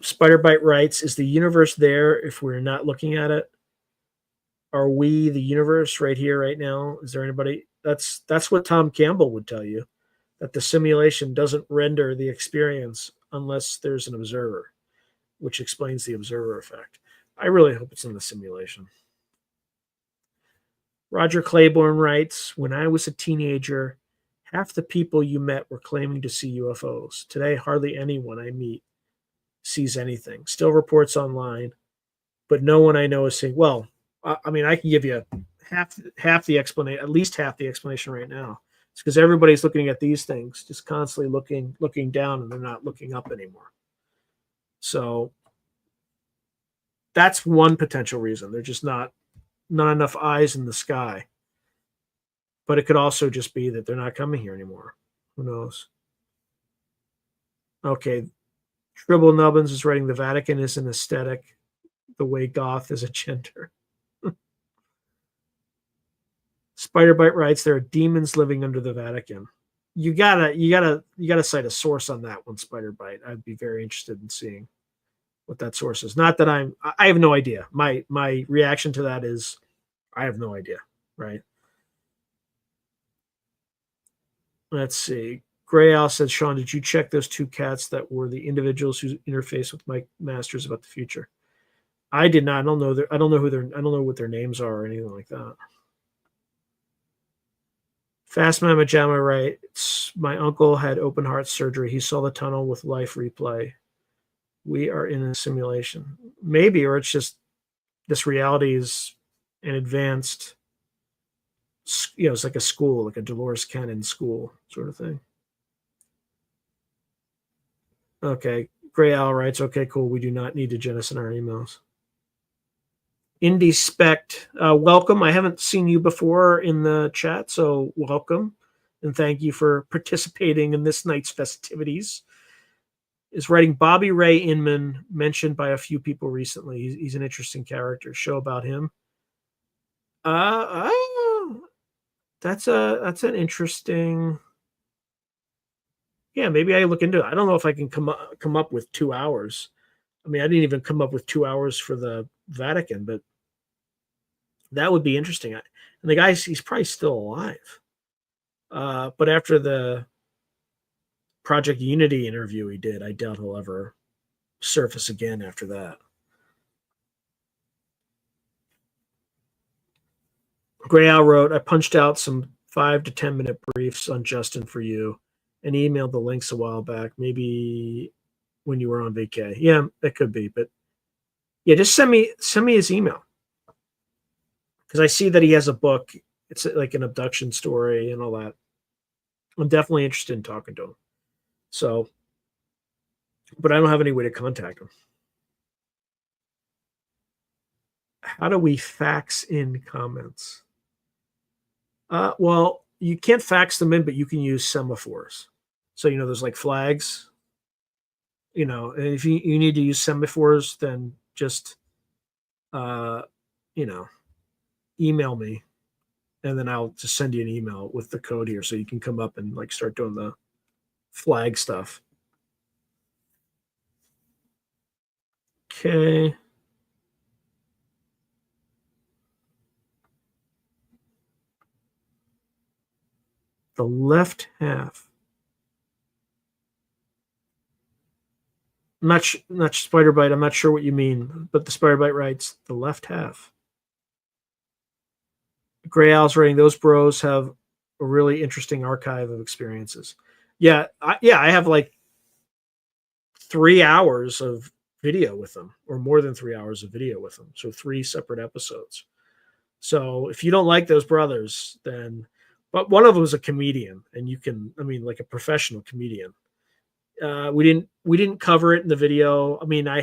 Spider Bite writes, is the universe there if we're not looking at it? Are we the universe right here, right now? Is there anybody? That's what Tom Campbell would tell you, that the simulation doesn't render the experience unless there's an observer, which explains the observer effect. I really hope it's in the simulation. Roger Claiborne writes, when I was a teenager, half the people you met were claiming to see UFOs. Today, hardly anyone I meet sees anything. Still reports online, but no one I know is seeing. Well, I mean, I can give you half the explanation, at least half the explanation right now. It's because everybody's looking at these things, just constantly looking down, and they're not looking up anymore. So that's one potential reason. They're just not enough eyes in the sky. But it could also just be that they're not coming here anymore. Who knows? Okay. Tribble Nubbins is writing, the Vatican is an aesthetic the way goth is a gender. Spiderbite writes, there are demons living under the Vatican. You gotta cite a source on that one, Spiderbite. I'd be very interested in seeing what that source is. Not that I have no idea. My reaction to that is I have no idea, right? Let's see. Gray Owl said, Sean, did you check those two cats that were the individuals who interfaced with Mike Masters about the future? I did not. I don't know what their names are or anything like that. Fast Mama Jama writes, my uncle had open heart surgery. He saw the tunnel with life replay. We are in a simulation. Maybe, or it's just this reality is an advanced, it's like a school, like a Dolores Cannon school sort of thing. Okay. Gray Owl writes, okay, cool. We do not need to jettison our emails. Indie Spect, welcome. I haven't seen you before in the chat, so welcome. And thank you for participating in this night's festivities. Is writing Bobby Ray Inman, mentioned by a few people recently. He's an interesting character. Show about him. That's an interesting. Yeah, maybe I look into it. I don't know if I can come up with 2 hours. I mean, I didn't even come up with 2 hours for the Vatican, but that would be interesting. And the guy, he's probably still alive. But after the Project Unity interview he did, I doubt he'll ever surface again after that. Gray Owl wrote, I punched out some 5 to 10 minute briefs on Justin for you and emailed the links a while back, maybe when you were on vacay. Yeah, that could be. But yeah, just send me his email. Because I see that he has a book. It's like an abduction story and all that. I'm definitely interested in talking to him. So, but I don't have any way to contact him. How do we fax in comments? Well, you can't fax them in, but you can use semaphores. So, there's like flags, and if you need to use semaphores, then just, email me, and then I'll just send you an email with the code here so you can come up and like start doing the flag stuff. Okay. The left half. Not Spiderbite. I'm not sure what you mean, but the Spiderbite writes the left half. Gray Owl's writing, those bros have a really interesting archive of experiences. Yeah, I have like 3 hours of video with them, or more than 3 hours of video with them. So 3 separate episodes. So if you don't like those brothers, then, but one of them is a comedian, and like a professional comedian. We didn't cover it in the video. I mean, I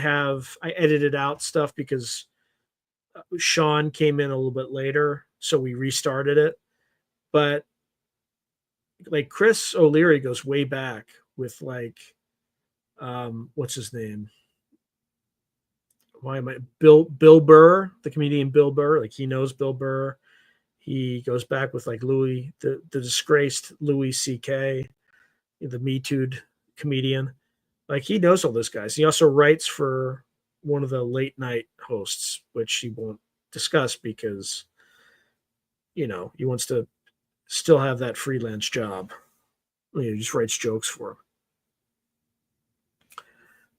edited out stuff because Sean came in a little bit later, so we restarted it. But like Chris O'Leary goes way back with like what's his name? Why am I Bill Burr, the comedian Bill Burr? Like he knows Bill Burr. He goes back with like Louis, the disgraced Louis C.K., the Me Too comedian. Like he knows all those guys. He also writes for one of the late night hosts, which he won't discuss because he wants to still have that freelance job. He just writes jokes for him.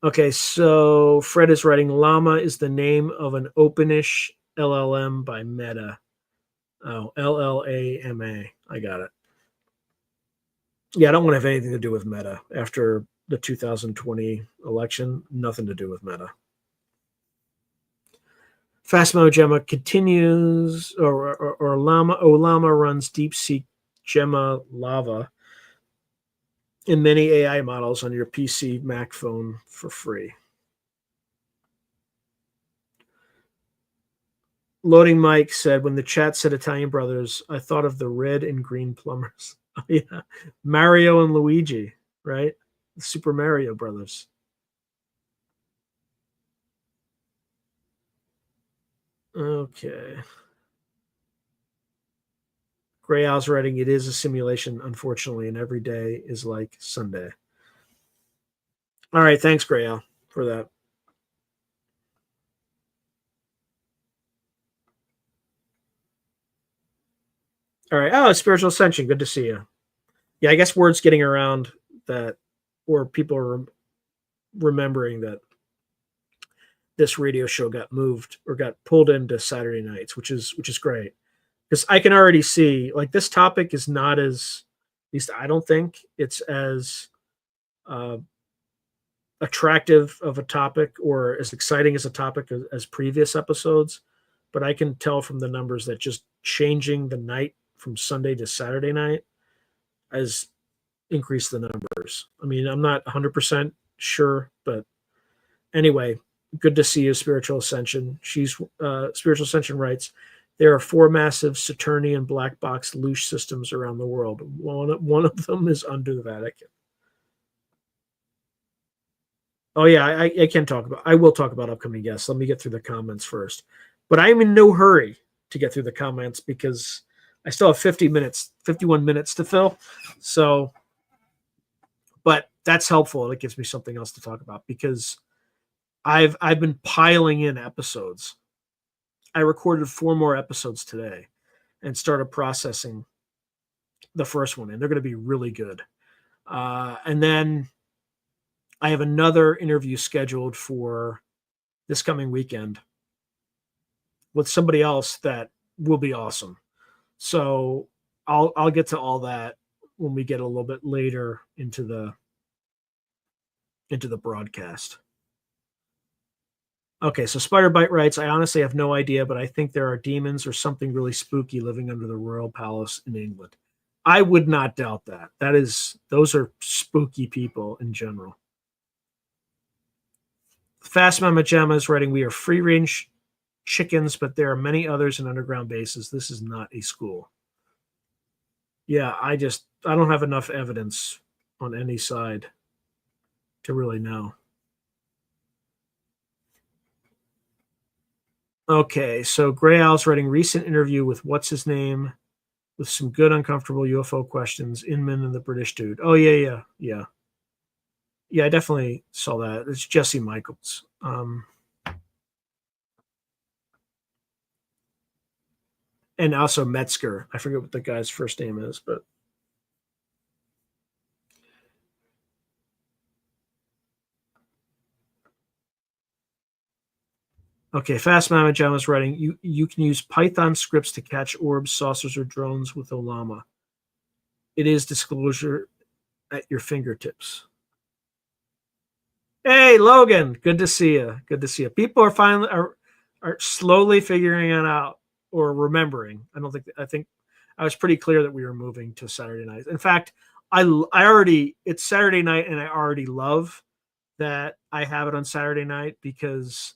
Okay, so Fred is writing Llama is the name of an openish LLM by Meta. Oh, LLAMA. I got it. Yeah, I don't want to have anything to do with Meta after the 2020 election. Nothing to do with Meta. Fastmo Gemma continues, or Llama runs DeepSeek Gemma Lava in many AI models on your PC Mac phone for free. Loading Mike said, when the chat said Italian brothers, I thought of the red and green plumbers. Oh, yeah. Mario and Luigi, right? The Super Mario brothers. Okay. Gray Owl's writing, it is a simulation, unfortunately, and every day is like Sunday. All right. Thanks, Gray Owl, for that. All right. Oh, Spiritual Ascension. Good to see you. Yeah, I guess word's getting around that, or people are remembering that this radio show got moved or got pulled into Saturday nights, which is great. Because I can already see like this topic is not as, at least I don't think it's as attractive of a topic or as exciting as a topic as previous episodes. But I can tell from the numbers that just changing the night from Sunday to Saturday night has increased the numbers. I mean, I'm not 100% sure, but anyway, good to see you, Spiritual Ascension. Spiritual Ascension writes, there are 4 massive Saturnian black box loose systems around the world. One of them is under the Vatican. Oh yeah, I will talk about upcoming guests. Let me get through the comments first. But I'm in no hurry to get through the comments because I still have 51 minutes to fill. So, but that's helpful. It gives me something else to talk about because I've been piling in episodes. I recorded 4 more episodes today and started processing the first one, and they're going to be really good. And then I have another interview scheduled for this coming weekend with somebody else that will be awesome. So I'll get to all that when we get a little bit later into the broadcast. Okay, so Spiderbite writes, I honestly have no idea, but I think there are demons or something really spooky living under the royal palace in England. I would not doubt that. Those are spooky people in general. Fast Mama Gemma is writing, we are free range chickens, but there are many others in underground bases. This is not a school. Yeah, I don't have enough evidence on any side to really know. Okay, so Gray Owl's writing recent interview with what's his name with some good uncomfortable UFO questions. Inman and the British dude. Oh yeah. I definitely saw that. It's Jesse Michaels. And also Metzger. I forget what the guy's first name is, but okay. Fast Mama John is writing. You can use Python scripts to catch orbs, saucers, or drones with Olama. It is disclosure at your fingertips. Hey Logan, good to see you. Good to see you. People are slowly figuring it out or remembering. I think I was pretty clear that we were moving to Saturday night. In fact, it's Saturday night and I already love that I have it on Saturday night because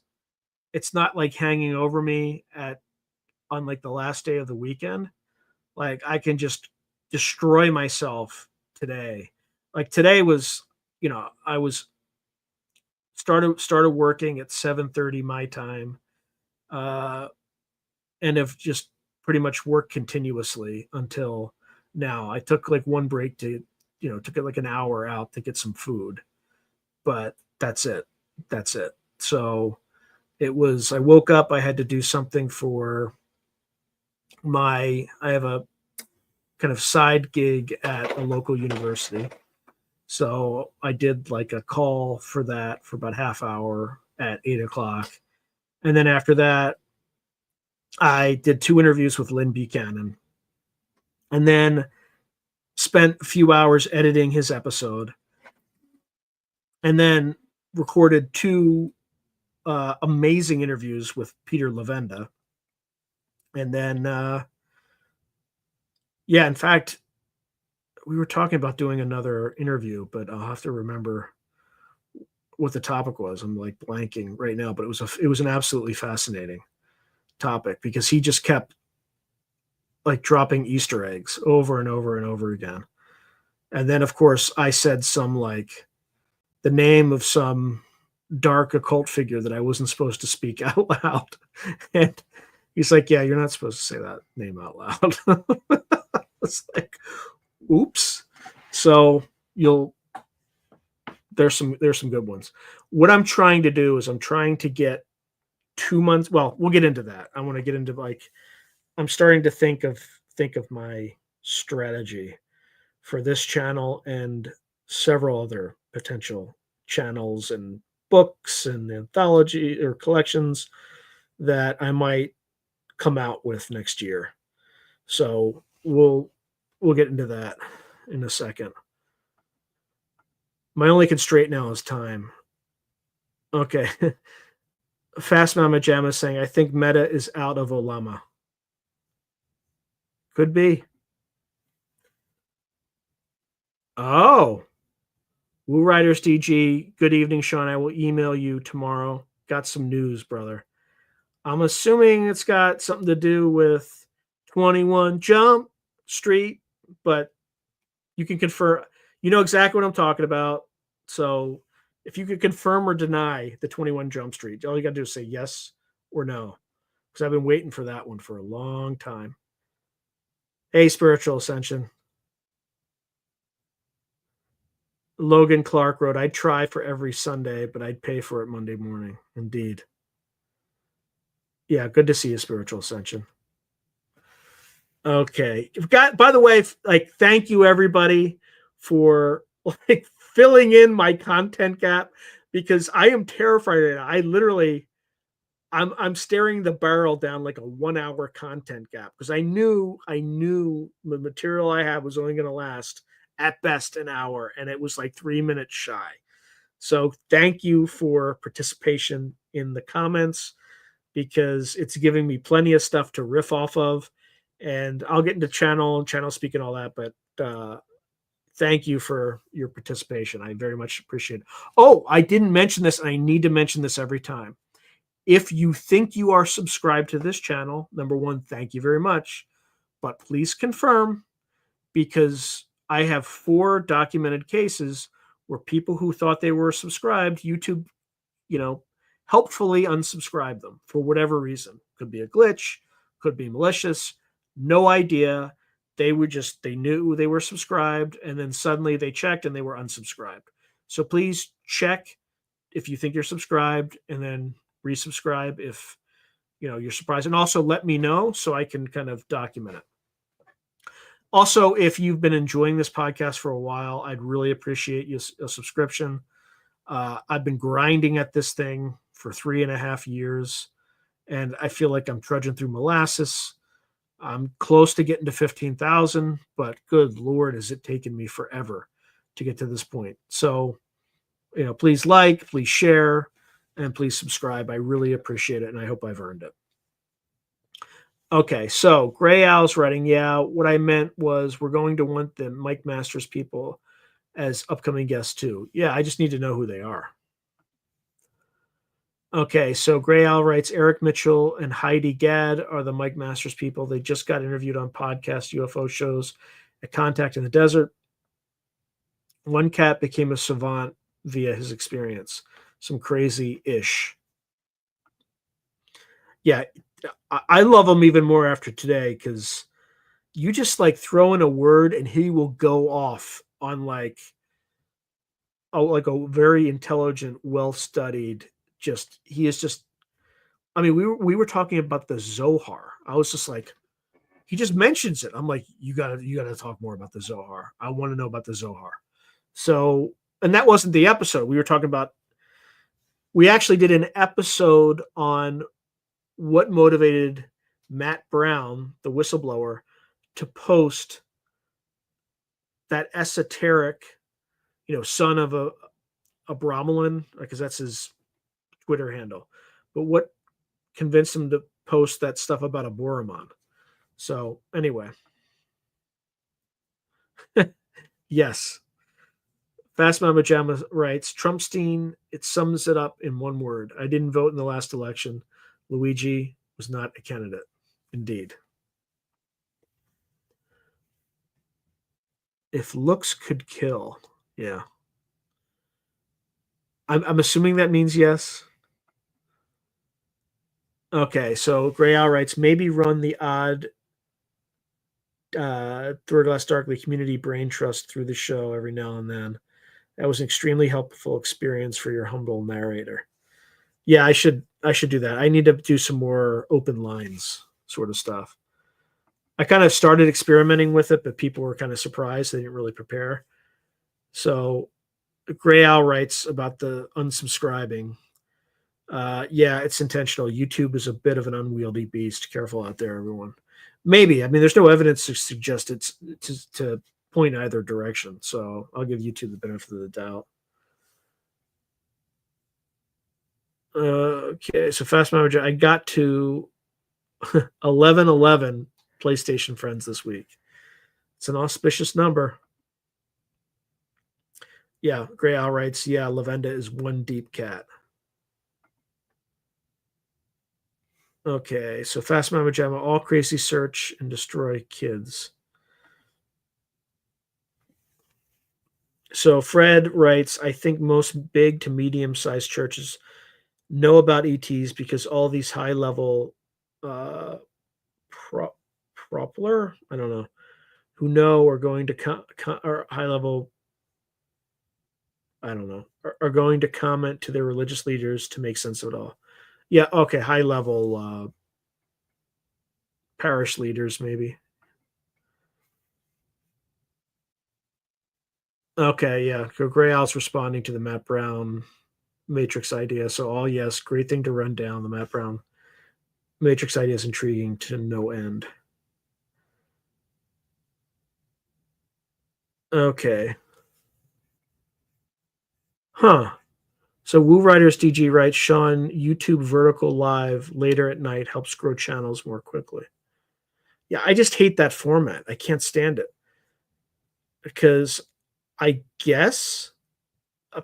it's not like hanging over me on like the last day of the weekend. Like I can just destroy myself today. Like today was, I was started working at 7:30 my time, uh, and have just pretty much worked continuously until now. I took like one break to, took it like an hour out to get some food, but that's it. That's it. So I woke up, I had to do something for I have a kind of side gig at a local university. So I did like a call for that for about half hour at 8 o'clock. And then after that, I did 2 interviews with Lynn Buchanan and then spent a few hours editing his episode and then recorded two amazing interviews with Peter Levenda. And then, in fact, we were talking about doing another interview, but I'll have to remember what the topic was. I'm like blanking right now, but it was an absolutely fascinating topic because he just kept like dropping Easter eggs over and over and over again. And then of course I said some like the name of some dark occult figure that I wasn't supposed to speak out loud. And he's like, "Yeah, you're not supposed to say that name out loud." It's like, oops. So there's some good ones. What I'm trying to do is I'm trying to get 2 months. Well, we'll get into that. I want to get into like I'm starting to think of my strategy for this channel and several other potential channels and books and anthology or collections that I might come out with next year. So we'll get into that in a second. My only constraint now is time. Okay. Fast Mama Jamma saying, I think Meta is out of Olama. Could be. Oh. Woo Riders DG. Good evening, Sean. I will email you tomorrow. Got some news, brother. I'm assuming it's got something to do with 21 Jump Street, but you can confirm. You know exactly what I'm talking about. So if you could confirm or deny the 21 Jump Street, all you got to do is say yes or no. Because I've been waiting for that one for a long time. Hey, Spiritual Ascension. Logan Clark wrote, I'd try for every Sunday, but I'd pay for it Monday morning. Indeed. Yeah, good to see you, Spiritual Ascension. Okay. By the way, like, thank you everybody for like filling in my content gap because I am terrified. I'm staring the barrel down like a 1 hour content gap because I knew the material I had was only going to last at best an hour, and it was like 3 minutes shy. So thank you for participation in the comments because it's giving me plenty of stuff to riff off of, and I'll get into channel speak and all that. But thank you for your participation. I very much appreciate it. Oh, I didn't mention this, and I need to mention this every time. If you think you are subscribed to this channel, number one, thank you very much. But please confirm, because I have 4 documented cases where people who thought they were subscribed, YouTube, helpfully unsubscribed them for whatever reason. Could be a glitch, could be malicious, no idea. They knew they were subscribed, and then suddenly they checked and they were unsubscribed. So please check if you think you're subscribed, and then resubscribe if you're surprised, and also let me know so I can kind of document it. Also, if you've been enjoying this podcast for a while, I'd really appreciate a subscription. I've been grinding at this thing for 3.5 years, and I feel like I'm trudging through molasses. I'm close to getting to 15,000, but good Lord, has it taken me forever to get to this point. So, please like, please share, and please subscribe. I really appreciate it, and I hope I've earned it. Okay, so Gray Owl's writing, yeah, what I meant was we're going to want the Mike Masters people as upcoming guests too. Yeah, I just need to know who they are. Okay, so Gray Al writes Eric Mitchell and Heidi Gadd are the Mike Masters people. They just got interviewed on podcast UFO shows at Contact in the Desert. One cat became a savant via his experience. Some crazy ish. Yeah, I love him even more after today because you just like throw in a word and he will go off on like a very intelligent, well studied. Just he is just. I mean, we were talking about the Zohar. I was just like, he just mentions it. I'm like, you gotta talk more about the Zohar. I want to know about the Zohar. So, and that wasn't the episode. We were talking about. We actually did an episode on what motivated Matt Brown, the whistleblower, to post that esoteric, son of a Bromlin, because that's his Twitter handle. But what convinced him to post that stuff about a Boromon? So anyway, yes. Fast Mama Jamma writes, Trumpstein, it sums it up in one word. I didn't vote in the last election. Luigi was not a candidate. Indeed. If looks could kill. Yeah. I'm assuming that means yes. Okay, so Gray Owl writes, maybe run the odd Through Glass Darkly Community Brain Trust through the show every now and then. That was an extremely helpful experience for your humble narrator. Yeah, I should do that. I need to do some more open lines sort of stuff. I kind of started experimenting with it, but people were kind of surprised. They didn't really prepare. So Gray Owl writes about the unsubscribing. Yeah, it's intentional. YouTube is a bit of an unwieldy beast. Careful out there, everyone. Maybe. I mean, there's no evidence to suggest it's to point either direction. So I'll give YouTube the benefit of the doubt. Okay, so Fast Manager, I got to 1111 PlayStation friends this week. It's an auspicious number. Yeah, Gray Owl writes, yeah, Lavenda is one deep cat. Okay, so Fast Mama Jamma, all crazy search and destroy kids. So Fred writes, I think most big to medium-sized churches know about ETs because all these high-level propler, I don't know, who know are going to or high-level, I don't know, are going to comment to their religious leaders to make sense of it all. Yeah, okay, high-level parish leaders, maybe. Okay, yeah. Gray Owl's responding to the Matt Brown Matrix idea. So, all yes, great thing to run down. The Matt Brown Matrix idea is intriguing to no end. Okay. Huh. So, Woo Riders DG writes, Sean, YouTube vertical live later at night helps grow channels more quickly. Yeah, I just hate that format. I can't stand it because I guess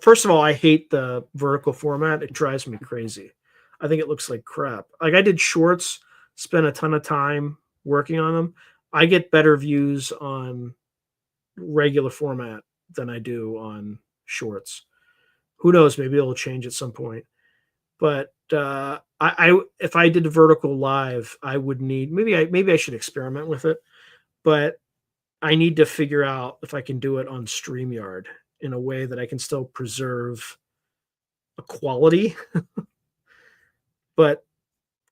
first of all, I hate the vertical format. It drives me crazy. I think it looks like crap. Like I did shorts, spent a ton of time working on them. I get better views on regular format than I do on shorts. Who knows? Maybe it'll change at some point. But I if I did a vertical live, I would need maybe I should experiment with it. But I need to figure out if I can do it on StreamYard in a way that I can still preserve a quality. But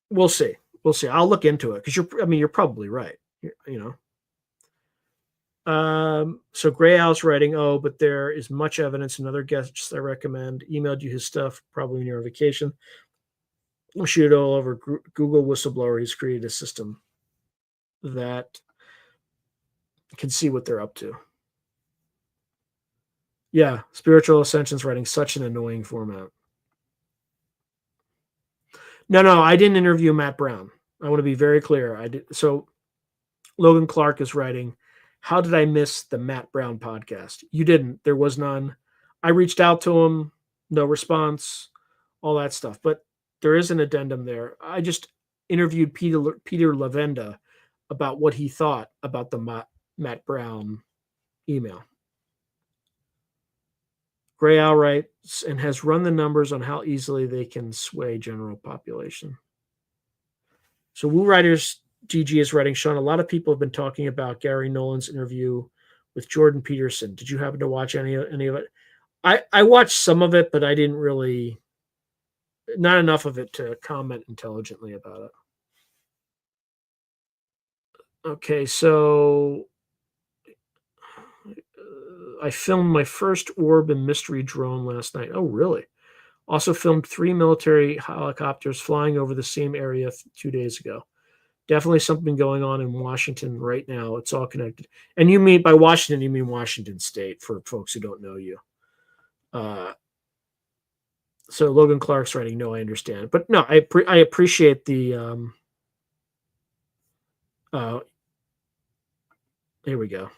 we'll see. We'll see. I'll look into it because you're probably right. You know. So Gray Owl's writing, oh, but there is much evidence and other guests I recommend. Emailed you his stuff, probably when you're on vacation. We'll shoot it all over Google Whistleblower. He's created a system that can see what they're up to. Yeah, Spiritual Ascension's writing such an annoying format. No, I didn't interview Matt Brown. I want to be very clear. I did. So Logan Clark is writing, how did I miss the Matt Brown podcast? You didn't. There was none. I reached out to him, no response, all that stuff. But There is an addendum there. I just interviewed Peter Lavenda about what he thought about the Matt Brown email. Gray Owl writes and has run the numbers on how easily they can sway general population. So Woo Writers GG is writing, Sean, a lot of people have been talking about Gary Nolan's interview with Jordan Peterson. Did you happen to watch any of it? I watched some of it, but I didn't really, not enough of it to comment intelligently about it. Okay, so I filmed my first orb and mystery drone last night. Oh, really? Also filmed 3 military helicopters flying over the same area 2 days ago. Definitely something going on in Washington right now. It's all connected. And you mean by Washington, you mean Washington State, for folks who don't know you. So Logan Clark's writing, no, I understand. But no, I appreciate the here we go.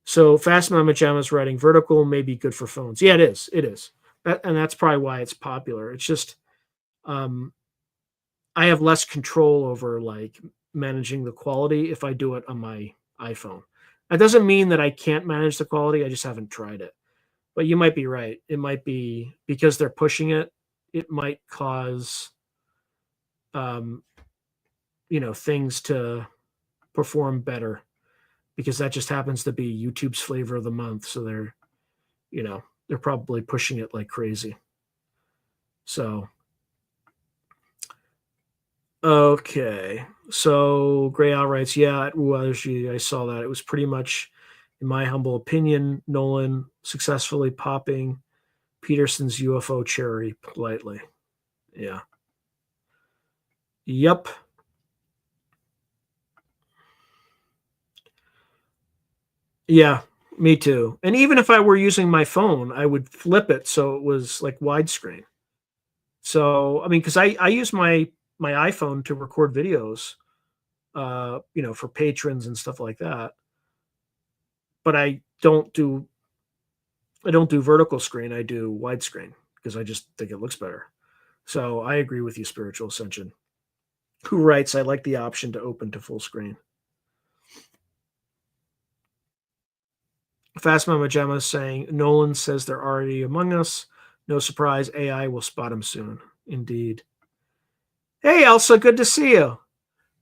So Fast Mama Jama's writing, vertical may be good for phones. Yeah, it is. It is. And that's probably why it's popular. It's just I have less control over like managing the quality if I do it on my iPhone. That doesn't mean that I can't manage the quality. I just haven't tried it. But you might be right. It might be because they're pushing it. It might cause, things to perform better because that just happens to be YouTube's flavor of the month. So they're probably pushing it like crazy. So, okay. So Gray Owl writes, yeah, at Woo I saw that. It was pretty much, in my humble opinion, Nolan successfully popping Peterson's UFO cherry politely. Yeah. Yep. Yeah, me too. And even if I were using my phone, I would flip it so it was like widescreen. So, I mean, because I use my iPhone to record videos, for patrons and stuff like that. But I don't do vertical screen. I do widescreen because I just think it looks better. So I agree with you, Spiritual Ascension, who writes, I like the option to open to full screen. Fast Mama Gemma is saying, Nolan says they're already among us. No surprise, AI will spot him soon. Indeed. Hey, Elsa, good to see you.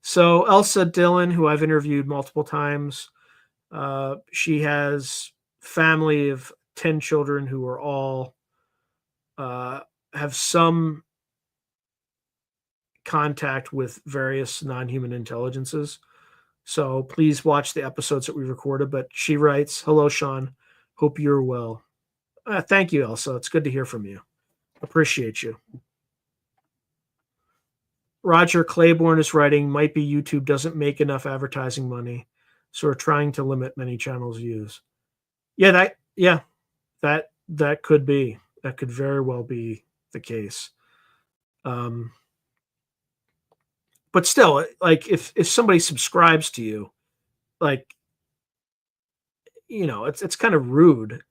So Elsa Dillon, who I've interviewed multiple times, she has family of 10 children who are all have some contact with various non-human intelligences. So please watch the episodes that we recorded. But she writes, hello, Sean. Hope you're well. Thank you, Elsa. It's good to hear from you. Appreciate you. Roger Claiborne is writing, might be YouTube doesn't make enough advertising money, so we're trying to limit many channels' views. That could be. That could very well be the case. But still, like if somebody subscribes to you, like, it's kind of rude.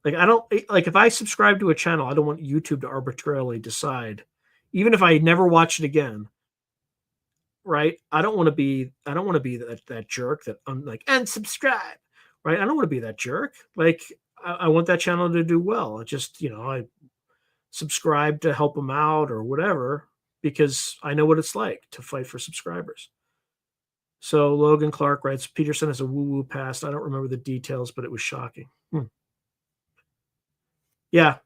Like I don't like if I subscribe to a channel, I don't want YouTube to arbitrarily decide, even if I never watch it again. Right? I don't want to be that jerk that I'm like unsubscribe. Right? I don't want to be that jerk. Like I want that channel to do well. I just, I subscribe to help them out or whatever because I know what it's like to fight for subscribers. So Logan Clark writes, Peterson has a woo-woo past. I don't remember the details, but it was shocking. Yeah.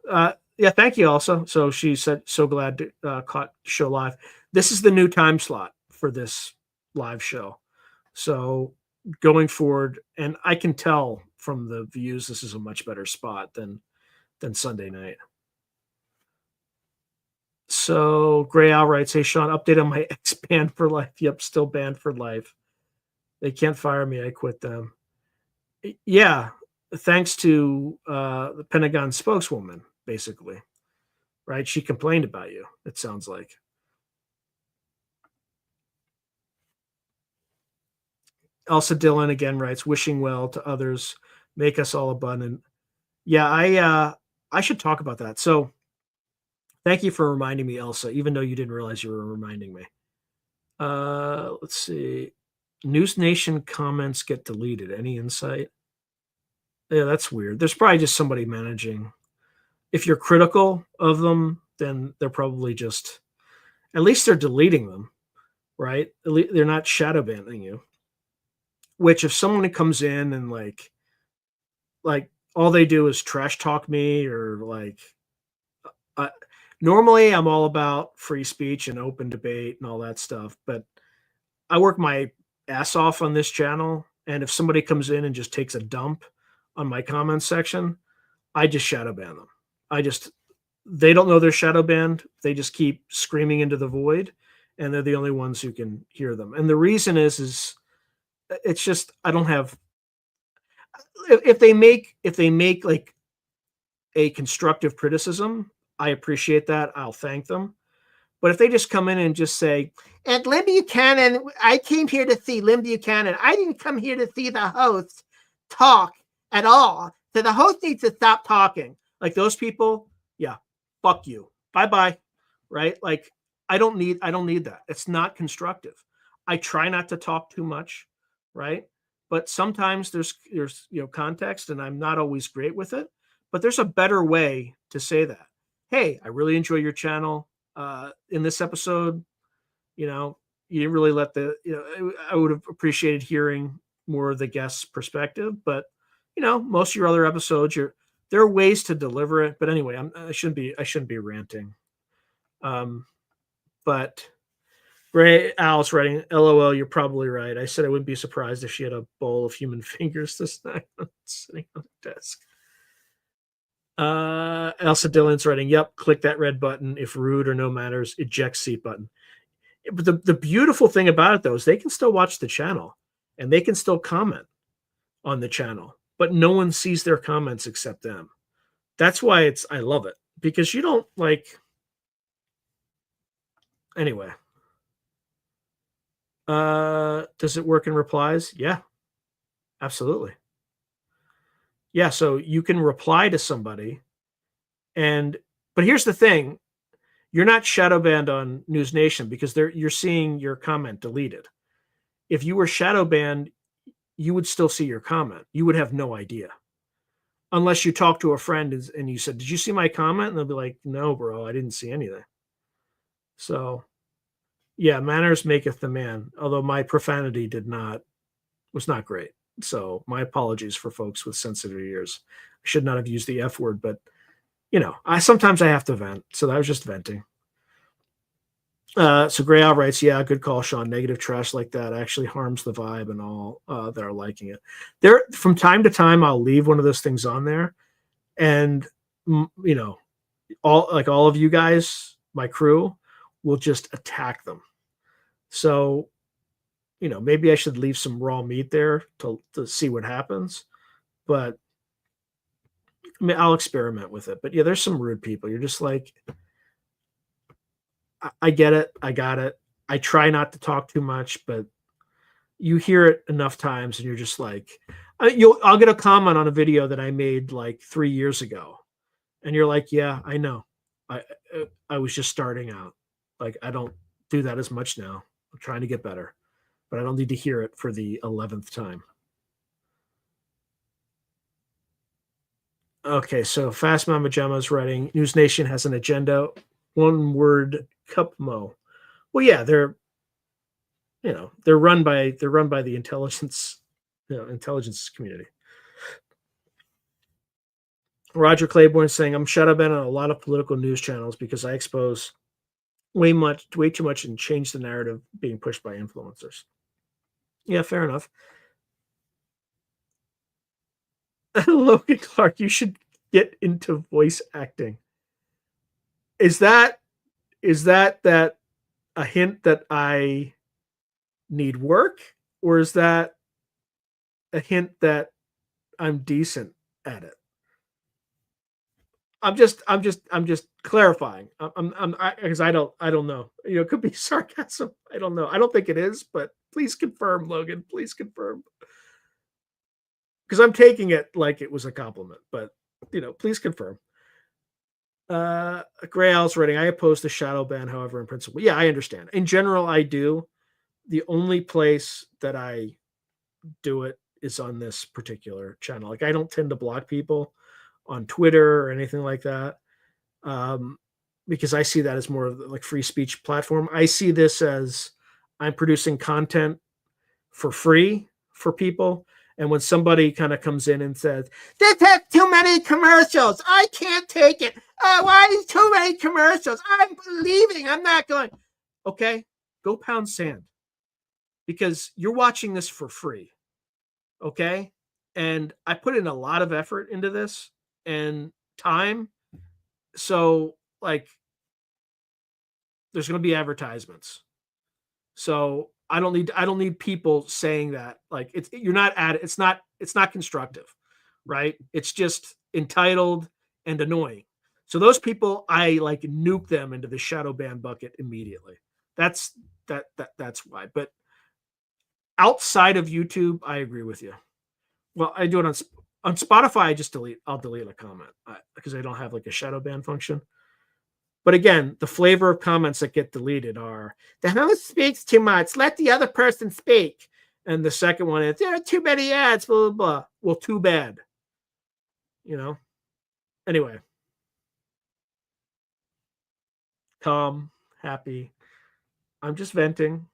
Thank you also. So she said, so glad to caught show live. This is the new time slot for this live show. So going forward, and I can tell from the views, this is a much better spot than Sunday night. So Gray Owl writes, hey, Sean, update on my ex banned for life. Yep, still banned for life. They can't fire me. I quit them. Yeah, thanks to the Pentagon spokeswoman, basically. Right? She complained about you, it sounds like. Elsa Dillon again writes, wishing well to others, make us all abundant. Yeah, I should talk about that. So Thank you for reminding me, Elsa, even though you didn't realize you were reminding me. Let's see. News Nation comments get deleted. Any insight? Yeah, that's weird. There's probably just somebody managing. If you're critical of them, then they're probably just, at least they're deleting them, right? They're not shadow banning you. Which, if someone comes in and like all they do is trash talk me, or like, uh, normally I'm all about free speech and open debate and all that stuff, but I work my ass off on this channel, and if somebody comes in and just takes a dump on my comment section, I just shadow ban them. They don't know they're shadow banned. They just keep screaming into the void, and they're the only ones who can hear them. And the reason is it's just, I don't have, if they make like a constructive criticism, I appreciate that. I'll thank them. But if they just come in and just say, "And Lynn Buchanan, I came here to see Lynn Buchanan. I didn't come here to see the host talk at all. So the host needs to stop talking." Like those people, yeah, fuck you. Bye-bye. Right? Like I don't need that. It's not constructive. I try not to talk too much, right? But sometimes there's context, and I'm not always great with it. But there's a better way to say that. Hey, I really enjoy your channel. In this episode, you didn't really let I would have appreciated hearing more of the guest's perspective, but most of your other episodes, there are ways to deliver it. But anyway, I shouldn't be ranting. But Gray Al's writing, LOL, you're probably right. I said I wouldn't be surprised if she had a bowl of human fingers this night sitting on the desk. Elsa Dillon's writing, yep, click that red button. If rude or no manners, eject seat button. But the beautiful thing about it, though, is they can still watch the channel and they can still comment on the channel, but no one sees their comments except them. That's why I love it, because you don't anyway. Does it work in replies? Yeah, absolutely. Yeah, so you can reply to somebody, but here's the thing. You're not shadow banned on News Nation because you're seeing your comment deleted. If you were shadow banned, you would still see your comment. You would have no idea. Unless you talk to a friend and you said, "Did you see my comment?" And they'll be like, "No, bro, I didn't see anything." So, yeah, manners maketh the man. Although my profanity was not great. So my apologies for folks with sensitive ears. I should not have used the F word, but sometimes I have to vent. So that was just venting. So Gray Al writes, yeah, good call, Sean. Negative trash like that actually harms the vibe and all that are liking it. There, from time to time, I'll leave one of those things on there, and all of you guys, my crew, will just attack them. So, maybe I should leave some raw meat there to see what happens. But I'll experiment with it. But yeah, there's some rude people. You're just like, I get it. I got it. I try not to talk too much, but you hear it enough times and you're just like, I'll get a comment on a video that I made like 3 years ago. And you're like, yeah, I know. I was just starting out. Like, I don't do that as much now. I'm trying to get better, but I don't need to hear it for the 11th time. Okay, so Fast Mama Gemma's writing, News Nation has an agenda. One word, Cupmo. Well, yeah, they're run by the intelligence community. Roger Claiborne saying, I'm shadow banned on a lot of political news channels because I expose way too much and change the narrative being pushed by influencers. Yeah, fair enough. Logan Clark, you should get into voice acting. Is that a hint that I need work, or is that a hint that I'm decent at it? I'm just clarifying. Because I don't know. It could be sarcasm. I don't know. I don't think it is, but please confirm, Logan. Please confirm. Because I'm taking it like it was a compliment, but please confirm. Gray Owl's writing, I oppose the shadow ban, however, in principle. Yeah, I understand. In general, I do. The only place that I do it is on this particular channel. Like, I don't tend to block people on Twitter or anything like that, because I see that as more of like free speech platform. I see this as I'm producing content for free for people. And when somebody kind of comes in and says, "This has too many commercials. I can't take it. Why is too many commercials? I'm leaving. I'm not going." Okay, go pound sand, because you're watching this for free. Okay. And I put in a lot of effort into this and time. So, like, there's going to be advertisements. So I don't need people saying that, like, you're not at it. It's not constructive, right? It's just entitled and annoying. So those people, I like nuke them into the shadow ban bucket immediately. That's why. But outside of YouTube, I agree with you. Well, I do it on Spotify. I'll delete a comment because I don't have like a shadow ban function. But again, the flavor of comments that get deleted are, "the host speaks too much. Let the other person speak." And the second one is, "there are too many ads." Blah blah blah. Well, too bad. Anyway, calm, happy. I'm just venting.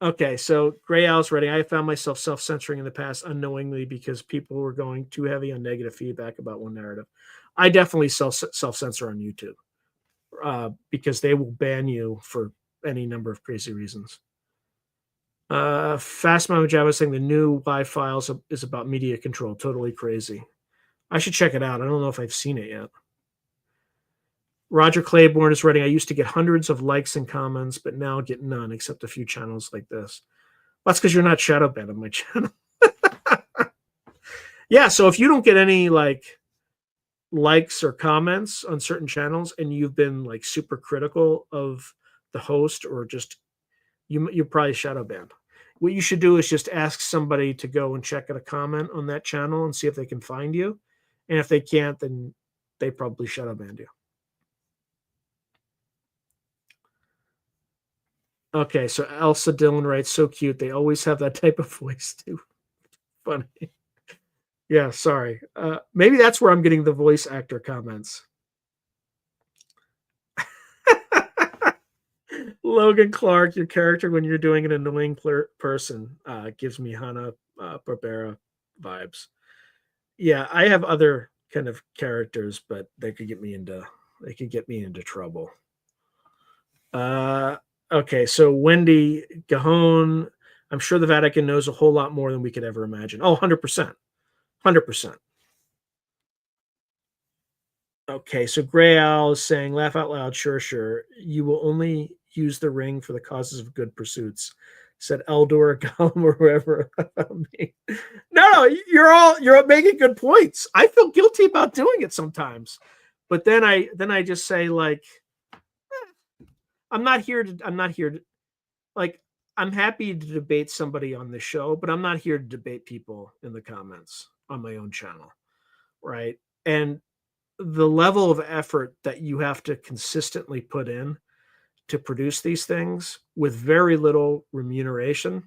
Okay, so Gray Owl's writing, "I found myself self-censoring in the past unknowingly because people were going too heavy on negative feedback about one narrative." I definitely self-censor on YouTube because they will ban you for any number of crazy reasons. Fast Mama Java saying the new Y files is about media control. Totally crazy. I should check it out. I don't know if I've seen it yet. Roger Claiborne is writing, "I used to get hundreds of likes and comments, but now get none except a few channels like this." Well, that's because you're not shadow banned on my channel. Yeah, so if you don't get any like likes or comments on certain channels and you've been like super critical of the host, or just you're probably shadow banned. What you should do is just ask somebody to go and check out a comment on that channel and see if they can find you. And if they can't, then they probably shadow banned you. Okay, so Elsa Dillon writes, "So cute. They always have that type of voice too." Funny. Yeah, sorry. Maybe that's where I'm getting the voice actor comments. Logan Clark, "your character when you're doing an annoying person gives me Hanna Barbera vibes." Yeah, I have other kind of characters, but they could get me into trouble. Okay, so Wendy Gajon, "I'm sure the Vatican knows a whole lot more than we could ever imagine." Oh, 100%. 100%. Okay, so Gray Owl is saying, "Laugh out loud, sure, sure. You will only use the ring for the causes of good pursuits," said Eldor, Gollum, or whoever about me. No, you're making good points. I feel guilty about doing it sometimes. But then I just say, like, I'm not here to like, I'm happy to debate somebody on the show, but I'm not here to debate people in the comments on my own channel, right? And the level of effort that you have to consistently put in to produce these things with very little remuneration.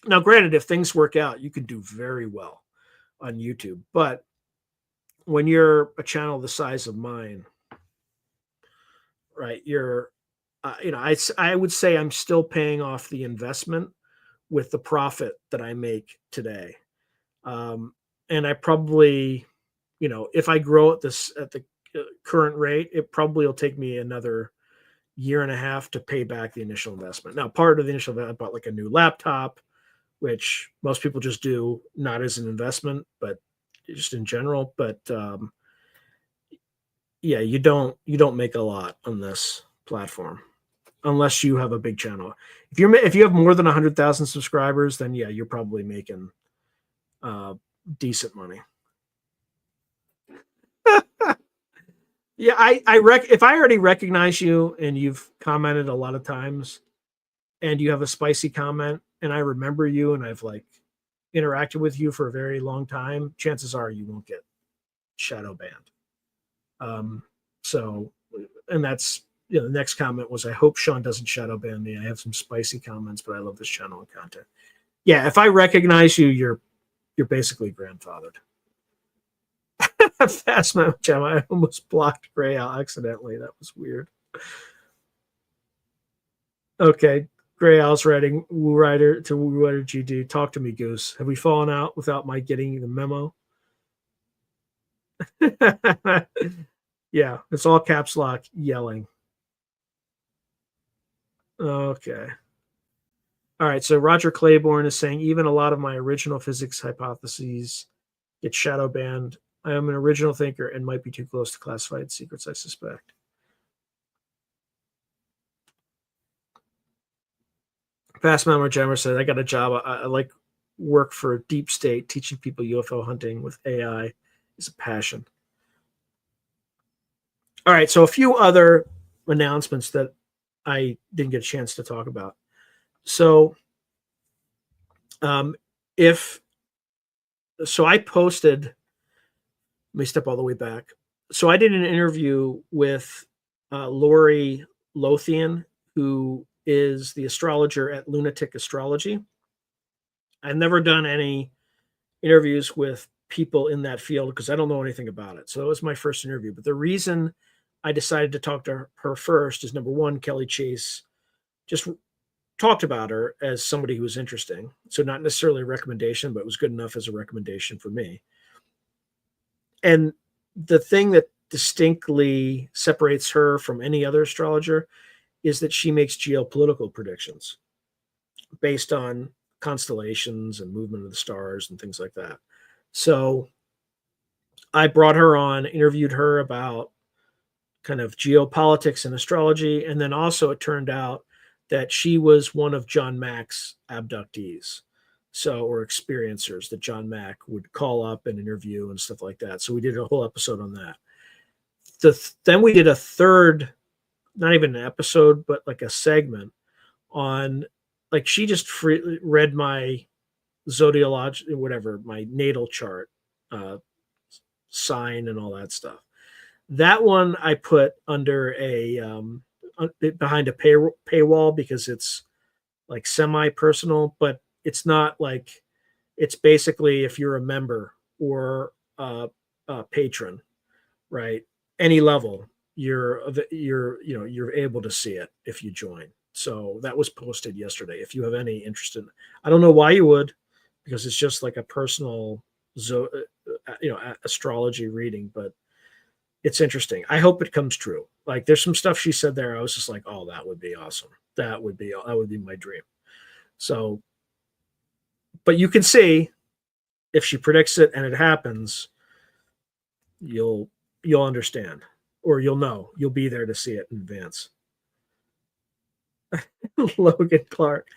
Now, granted, if things work out, you can do very well on YouTube, but when you're a channel the size of mine, right, I would say I'm still paying off the investment with the profit that I make today. And I probably, if I grow at the current rate, it probably will take me another year and a half to pay back the initial investment. Now, part of the initial investment, I bought like a new laptop, which most people just do, not as an investment, but just in general. But yeah, you don't make a lot on this platform unless you have a big channel. If you have more than 100,000 subscribers, then yeah, you're probably making decent money. Yeah, if I already recognize you and you've commented a lot of times and you have a spicy comment and I remember you and I've like interacted with you for a very long time, chances are you won't get shadow banned. So, and that's, the next comment was, I hope Sean doesn't shadow ban me. I have some spicy comments, but I love this channel and content. Yeah, if I recognize you, you're basically grandfathered. Fast Mount Gem. I almost blocked Gray Owl accidentally. That was weird. Okay. Gray Owl's writing Woo Rider to Woo Rider GD. Talk to me, Goose. Have we fallen out without my getting the memo? Yeah, it's all caps lock yelling. Okay. All right. So Roger Claiborne is saying, even a lot of my original physics hypotheses get shadow banned. I am an original thinker and might be too close to classified secrets, I suspect. Fast Memory Jammer said, I got a job. I like work for deep state. Teaching people UFO hunting with AI is a passion. All right. So a few other announcements that I didn't get a chance to talk about. So I posted, let me step all the way back. So I did an interview with Lori Lothian, who is the astrologer at Lunatic Astrology. I've never done any interviews with people in that field because I don't know anything about it. So it was my first interview. But the reason I decided to talk to her first is, number one, Kelly Chase just talked about her as somebody who was interesting. So not necessarily a recommendation, but it was good enough as a recommendation for me. And the thing that distinctly separates her from any other astrologer is that she makes geopolitical predictions based on constellations and movement of the stars and things like that. So I brought her on, interviewed her about kind of geopolitics and astrology. And then also it turned out that she was one of John Mack's abductees, or experiencers that John Mack would call up and interview and stuff like that. So we did a whole episode on that. Then we did a third, not even an episode, but like a segment on, like, she just read my zodiological, whatever, my natal chart, sign and all that stuff. That one I put under behind a paywall because it's like semi-personal, but it's not like, it's basically if you're a member or a patron, right? Any level, you're able to see it if you join. So that was posted yesterday. If you have any interest in, I don't know why you would, because it's just like a personal, astrology reading, but it's interesting. I hope it comes true. Like, there's some stuff she said there. I was just like, oh, that would be awesome. That would be my dream. So, but you can see if she predicts it and it happens, you'll understand, or you'll know. You'll be there to see it in advance. Logan Clark,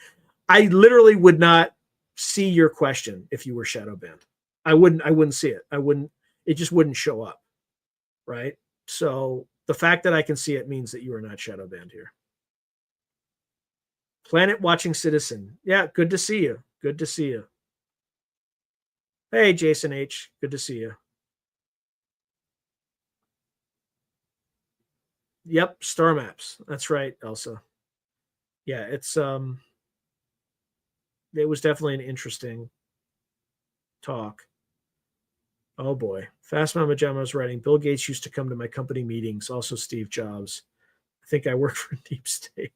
I literally would not see your question if you were shadow banned. I wouldn't see it. It just wouldn't show up. Right. So the fact that I can see it means that you are not shadow banned here. Planet Watching Citizen. Yeah. Good to see you. Good to see you. Hey, Jason H. Good to see you. Yep. Star maps. That's right, Elsa. Yeah. It was definitely an interesting talk. Oh boy. Fast Mama Jama was writing, Bill Gates used to come to my company meetings, also Steve Jobs. I think I work for Deep State.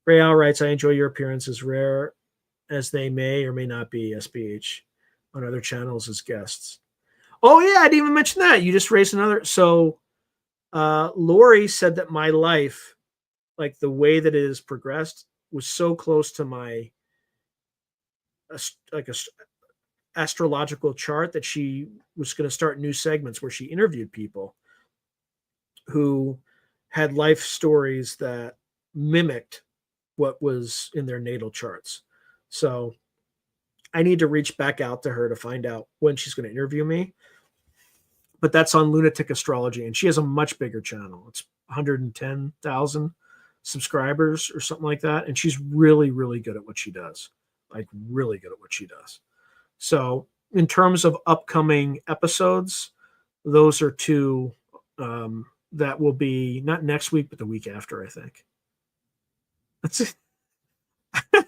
Ray Al writes, I enjoy your appearances, rare as they may or may not be, SBH, on other channels as guests. Oh yeah, I didn't even mention that. You just raised another. So Lori said that my life, like the way that it has progressed, was so close to my astrological chart that she was going to start new segments where she interviewed people who had life stories that mimicked what was in their natal charts. So I need to reach back out to her to find out when she's going to interview me. But that's on Lunatic Astrology, and she has a much bigger channel. It's 110,000 subscribers or something like that. And she's really, really good at what she does. Like, really good at what she does. So in terms of upcoming episodes, those are two that will be not next week, but the week after, I think. That's it.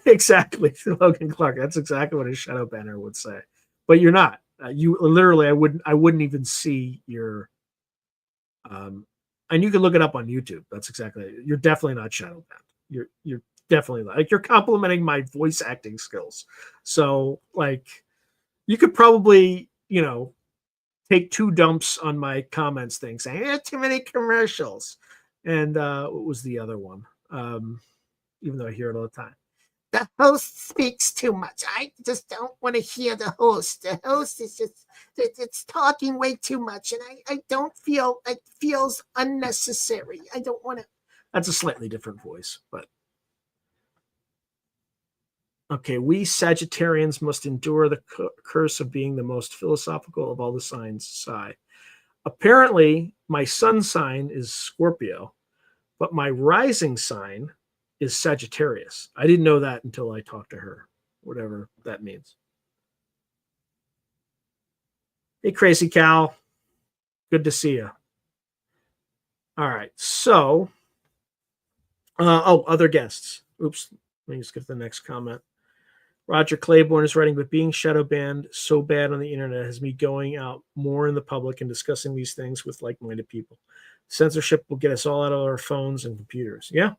Exactly, Logan Clark. That's exactly what a shadow banner would say. But you're not. You literally, I wouldn't even see your. And you can look it up on YouTube. That's exactly it. You're definitely not shadow banned. You're definitely not. Like, you're complimenting my voice acting skills. So like, you could probably take 2 dumps on my comments thing saying too many commercials. And what was the other one? Even though I hear it all the time. The host speaks too much. I just don't want to hear the host. The host is just, it's talking way too much. And I don't feel, it feels unnecessary. I don't want to. That's a slightly different voice, but. Okay, we Sagittarians must endure the curse of being the most philosophical of all the signs. Sigh. Apparently, my sun sign is Scorpio, but my rising sign is Sagittarius. I didn't know that until I talked to her, whatever that means. Hey, Crazy Cal. Good to see you. All right, so, other guests. Oops, let me just get to the next comment. Roger Claiborne is writing, but being shadow banned so bad on the internet has me going out more in the public and discussing these things with like-minded people. Censorship will get us all out of our phones and computers. Yeah.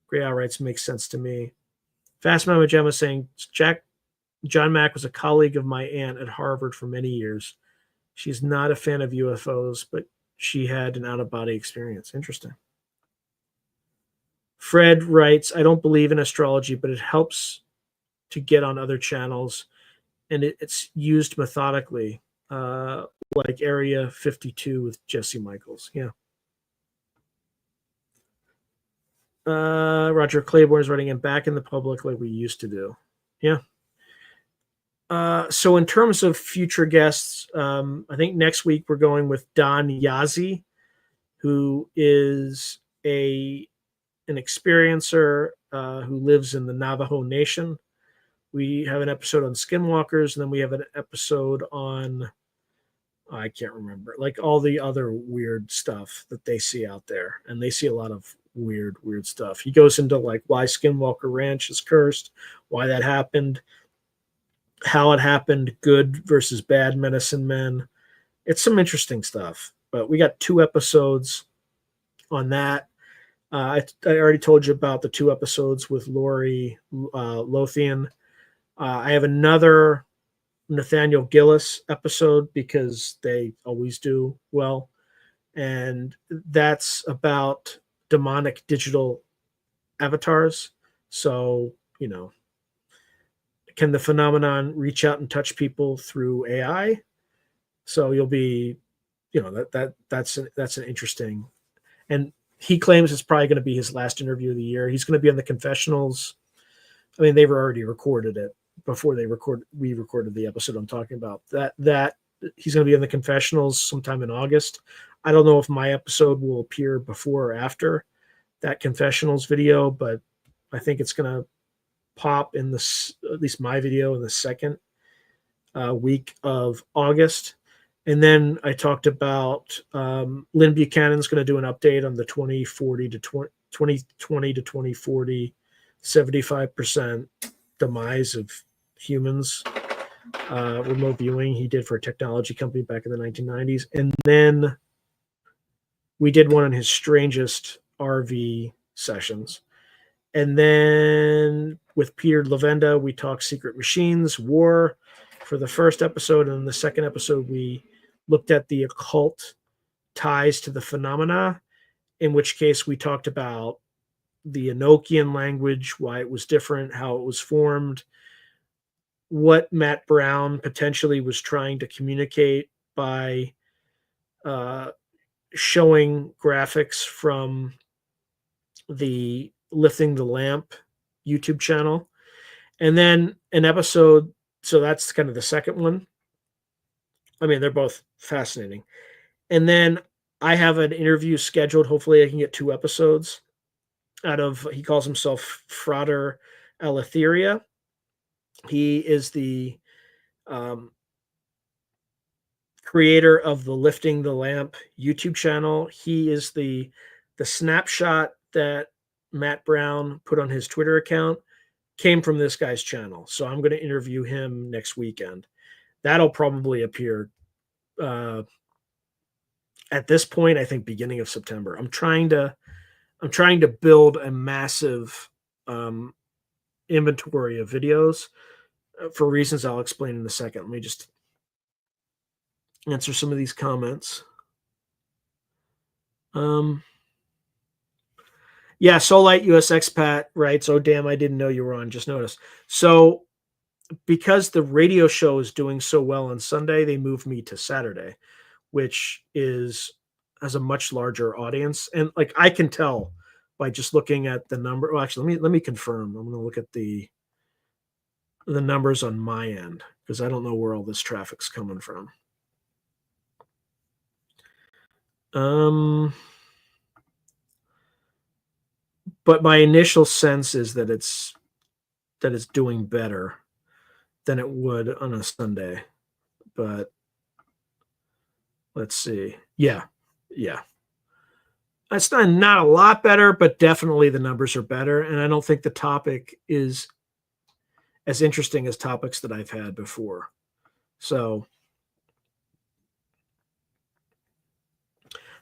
Gray outrights makes sense to me. Fast Mama Gemma saying, John Mack was a colleague of my aunt at Harvard for many years. She's not a fan of UFOs, but she had an out-of-body experience. Interesting. Fred writes, I don't believe in astrology, but it helps to get on other channels, and it's used methodically, like Area 52 with Jesse Michaels. Yeah. Roger Claiborne is writing, and back in the public like we used to do. Yeah. So in terms of future guests, I think next week we're going with Don Yazzie, who is an experiencer who lives in the Navajo Nation. We have an episode on skinwalkers, and then we have an episode on, I can't remember, like all the other weird stuff that they see out there. And they see a lot of weird stuff. He goes into like why Skinwalker Ranch is cursed, why that happened, how it happened, good versus bad medicine men. It's some interesting stuff. But we got 2 episodes on that. I already told you about the 2 episodes with Lori Lothian. I have another Nathaniel Gillis episode because they always do well. And that's about demonic digital avatars. So, can the phenomenon reach out and touch people through AI? So you'll be, that's an interesting, and he claims it's probably going to be his last interview of the year. He's going to be on the confessionals. I mean, they've already recorded it before we recorded the episode I'm talking about. That he's going to be on the confessionals sometime in August. I don't know if my episode will appear before or after that confessionals video, but I think it's going to pop in at least my video in the second week of August. And then I talked about Lynn Buchanan's going to do an update on the 2020 to 2040 75% demise of humans remote viewing he did for a technology company back in the 1990s. And then we did one on his strangest RV sessions. And then with Peter Lavenda, we talked secret machines, war for the first episode. And in the second episode, we looked at the occult ties to the phenomena, in which case we talked about the Enochian language, why it was different, how it was formed, what Matt Brown potentially was trying to communicate by showing graphics from the Lifting the Lamp YouTube channel. And then an episode, so that's kind of the second one. I mean, they're both fascinating. And then I have an interview scheduled. Hopefully I can get 2 episodes out of, he calls himself Frater Aletheria. He is the um, creator of the Lifting the Lamp YouTube channel. He is the snapshot that Matt Brown put on his Twitter account came from this guy's channel. So I'm going to interview him next weekend. That'll probably appear at this point, I think beginning of September. I'm trying to build a massive inventory of videos for reasons I'll explain in a second. Let me just answer some of these comments. Yeah, Solite US Expat writes, "Oh damn, I didn't know you were on. Just noticed." So because the radio show is doing so well on Sunday, they moved me to Saturday, which has a much larger audience. And like I can tell by just looking at the number. Well, actually, let me confirm. I'm going to look at the numbers on my end because I don't know where all this traffic's coming from. But my initial sense is that it's doing better than it would on a Sunday. But let's see. Yeah. It's not a lot better, but definitely the numbers are better. And I don't think the topic is as interesting as topics that I've had before. So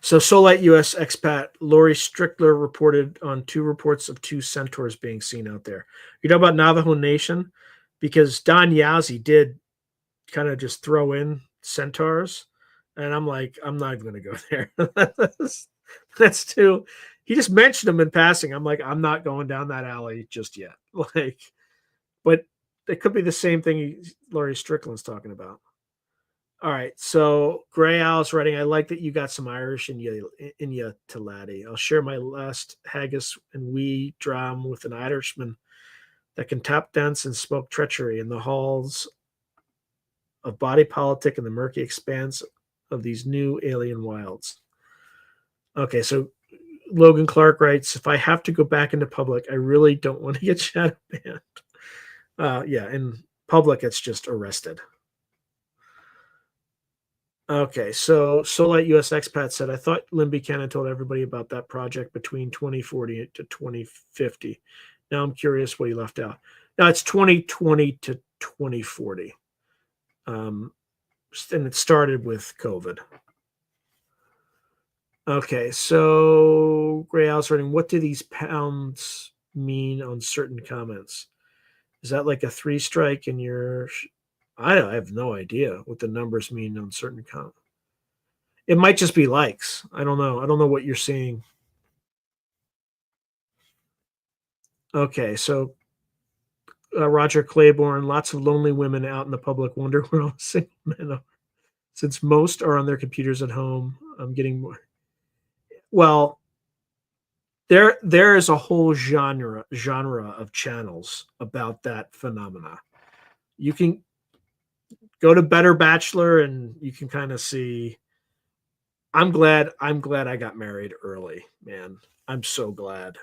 Solite US Expat, Lori Strickler reported on 2 reports of 2 centaurs being seen out there. You know about Navajo Nation? Because Don Yazzie did kind of just throw in centaurs. And I'm like, I'm not even going to go there. That's too. He just mentioned them in passing. I'm like, I'm not going down that alley just yet. Like, but it could be the same thing Laurie Strickland's talking about. All right, so Gray Owl's writing, "I like that you got some Irish in you to laddie. I'll share my last haggis and wee dram with an Irishman that can tap dance and smoke treachery in the halls of body politic and the murky expanse of these new alien wilds." Okay, so Logan Clark writes, "If I have to go back into public, I really don't want to get shadow banned." Yeah, in public, it's just arrested. Okay, so Solite US Expat said, "I thought Lynn Buchanan told everybody about that project between 2040 to 2050. Now I'm curious what he left out." Now it's 2020 to 2040. And it started with COVID. Okay, so Gray Owl's writing, "What do these pounds mean on certain comments? Is that like a 3 strike in your..." I have no idea what the numbers mean on certain comments. It might just be likes. I don't know. I don't know what you're seeing. Okay, so Roger Claiborne, "Lots of lonely women out in the public wonder where all single men are. Since most are on their computers at home, I'm getting more." Well, there is a whole genre of channels about that phenomena. You can go to Better Bachelor and you can kind of see. I'm glad I got married early, man. I'm so glad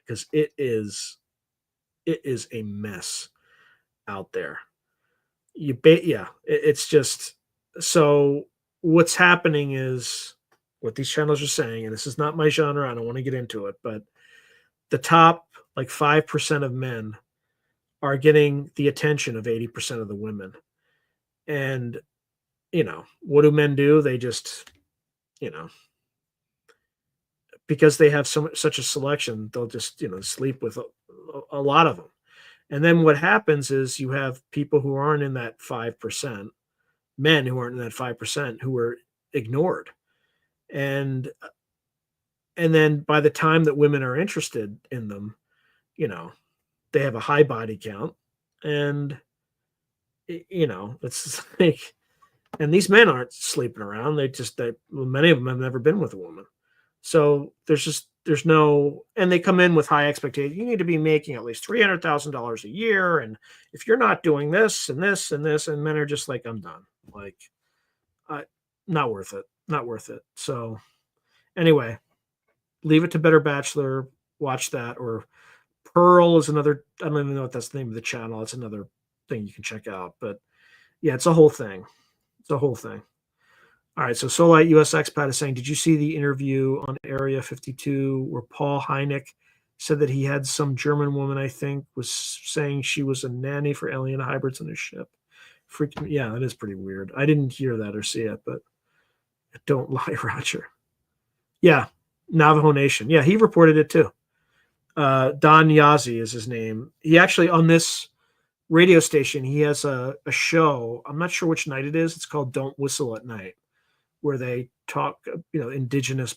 because it is a mess out there. It's just so what's happening is what these channels are saying, and this is not my genre. I don't want to get into it, but the top like 5% of men are getting the attention of 80% of the women. And what do men do? They just, because they have such a selection, they'll just, sleep with a lot of them. And then what happens is you have people who aren't in that 5%, men who aren't in that 5% who are ignored. And then by the time that women are interested in them, they have a high body count, and it's like, and these men aren't sleeping around. Many of them have never been with a woman. So there's no, and they come in with high expectations. You need to be making at least $300,000 a year. And if you're not doing this and this and this, and men are just like, I'm done. Like, not worth it. Not worth it. So anyway, leave it to Better Bachelor. Watch that. Or Pearl is another, I don't even know if that's the name of the channel. It's another thing you can check out. But Yeah, it's a whole thing. It's a whole thing. All right, so Solite US expat is saying, did you see the interview on Area 52 where Paul Hynek said that he had some German woman, I think, was saying she was a nanny for alien hybrids on his ship? Freaking, yeah, that is pretty weird. I didn't hear that or see it, but don't lie, Roger. Yeah, Navajo Nation. Yeah, he reported it too. Don Yazzie is his name. He actually, on this radio station, he has a show. I'm not sure which night it is. It's called Don't Whistle at Night, where they talk, indigenous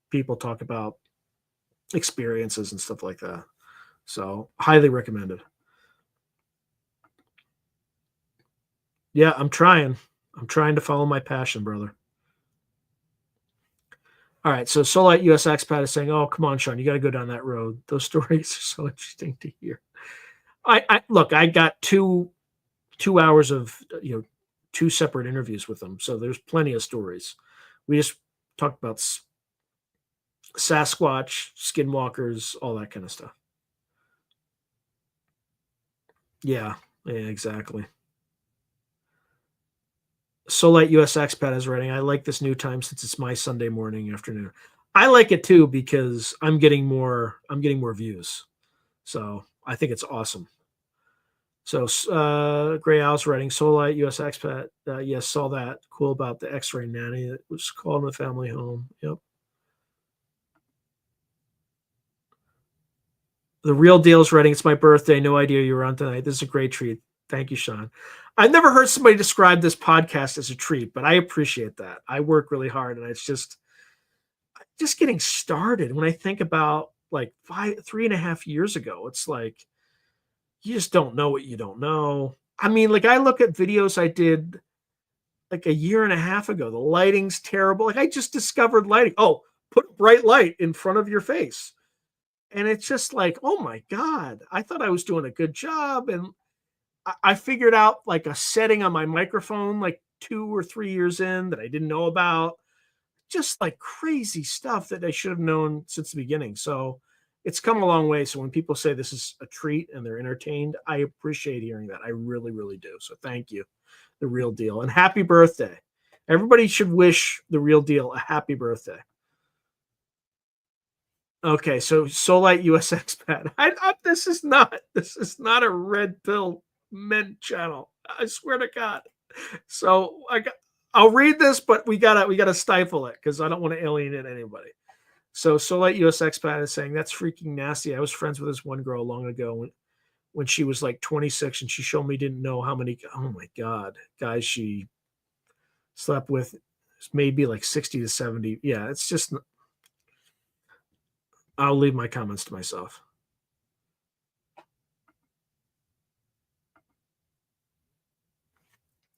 people talk about experiences and stuff like that. So highly recommended. Yeah, I'm trying. I'm trying to follow my passion, brother. All right, so Solite US expat is saying, "Oh, come on, Sean, you got to go down that road. Those stories are so interesting to hear." I look, I got 2 hours of two separate interviews with them, so there's plenty of stories. We just talked about Sasquatch, skinwalkers, all that kind of stuff. Yeah, exactly. Solite US expat is writing, I like this new time since it's my Sunday morning afternoon. I like it too because I'm getting more views. So I think it's awesome. So Gray Owl's writing, Solite US expat. Yes, saw that. Cool about the X-ray nanny that was called in the family home. Yep. The real deal's writing, it's my birthday. No idea you were on tonight. This is a great treat. Thank you, Sean. I've never heard somebody describe this podcast as a treat, but I appreciate that. I work really hard, and it's just getting started. When I think about like 3.5 years ago, it's like you just don't know what you don't know. I mean, like I look at videos I did like a year and a half ago. The lighting's terrible. Like I just discovered lighting. Oh, put bright light in front of your face. And it's just like, oh my God, I thought I was doing a good job. And I figured out like a setting on my microphone like 2 or 3 years in that I didn't know about. Just like crazy stuff that I should have known since the beginning. So it's come a long way. So when people say this is a treat and they're entertained, I appreciate hearing that. I really, really do. So thank you, the real deal. And happy birthday. Everybody should wish the real deal a happy birthday. Okay, so Solite US expat. This is not a red pill men channel. I swear to God. So I'll read this, but we gotta stifle it because I don't want to alienate anybody. So Solite US expat is saying that's freaking nasty. I was friends with this one girl long ago when she was like 26, and she showed me didn't know how many. Oh my God, guys, she slept with maybe like 60 to 70. Yeah, it's just. I'll leave my comments to myself.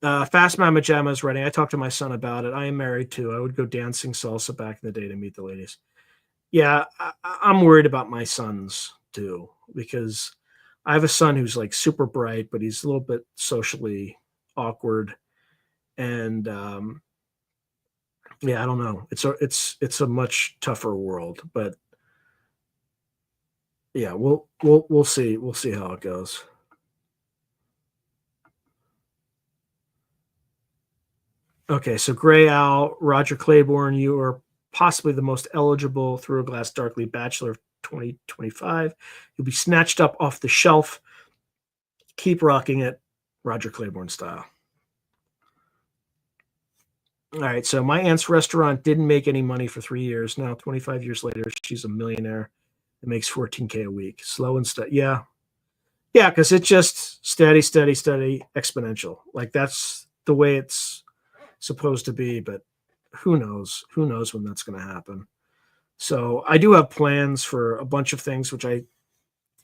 Fast Mama Jamma is writing. I talked to my son about it. I am married too. I would go dancing salsa back in the day to meet the ladies. Yeah, I'm worried about my sons too because I have a son who's like super bright, but he's a little bit socially awkward, and yeah, I don't know. It's a much tougher world, but yeah, we'll see. We'll see how it goes. Okay, so Gray Owl, Roger Claiborne, you are possibly the most eligible Through a Glass Darkly Bachelor of 2025. You'll be snatched up off the shelf. Keep rocking it, Roger Claiborne style. All right, so my aunt's restaurant didn't make any money for 3 years. Now, 25 years later, she's a millionaire. It makes 14K a week. Slow and steady. Yeah. Yeah, because it's just steady, steady, steady, exponential. Like that's the way it's supposed to be, but who knows? Who knows when that's going to happen? So I do have plans for a bunch of things, which I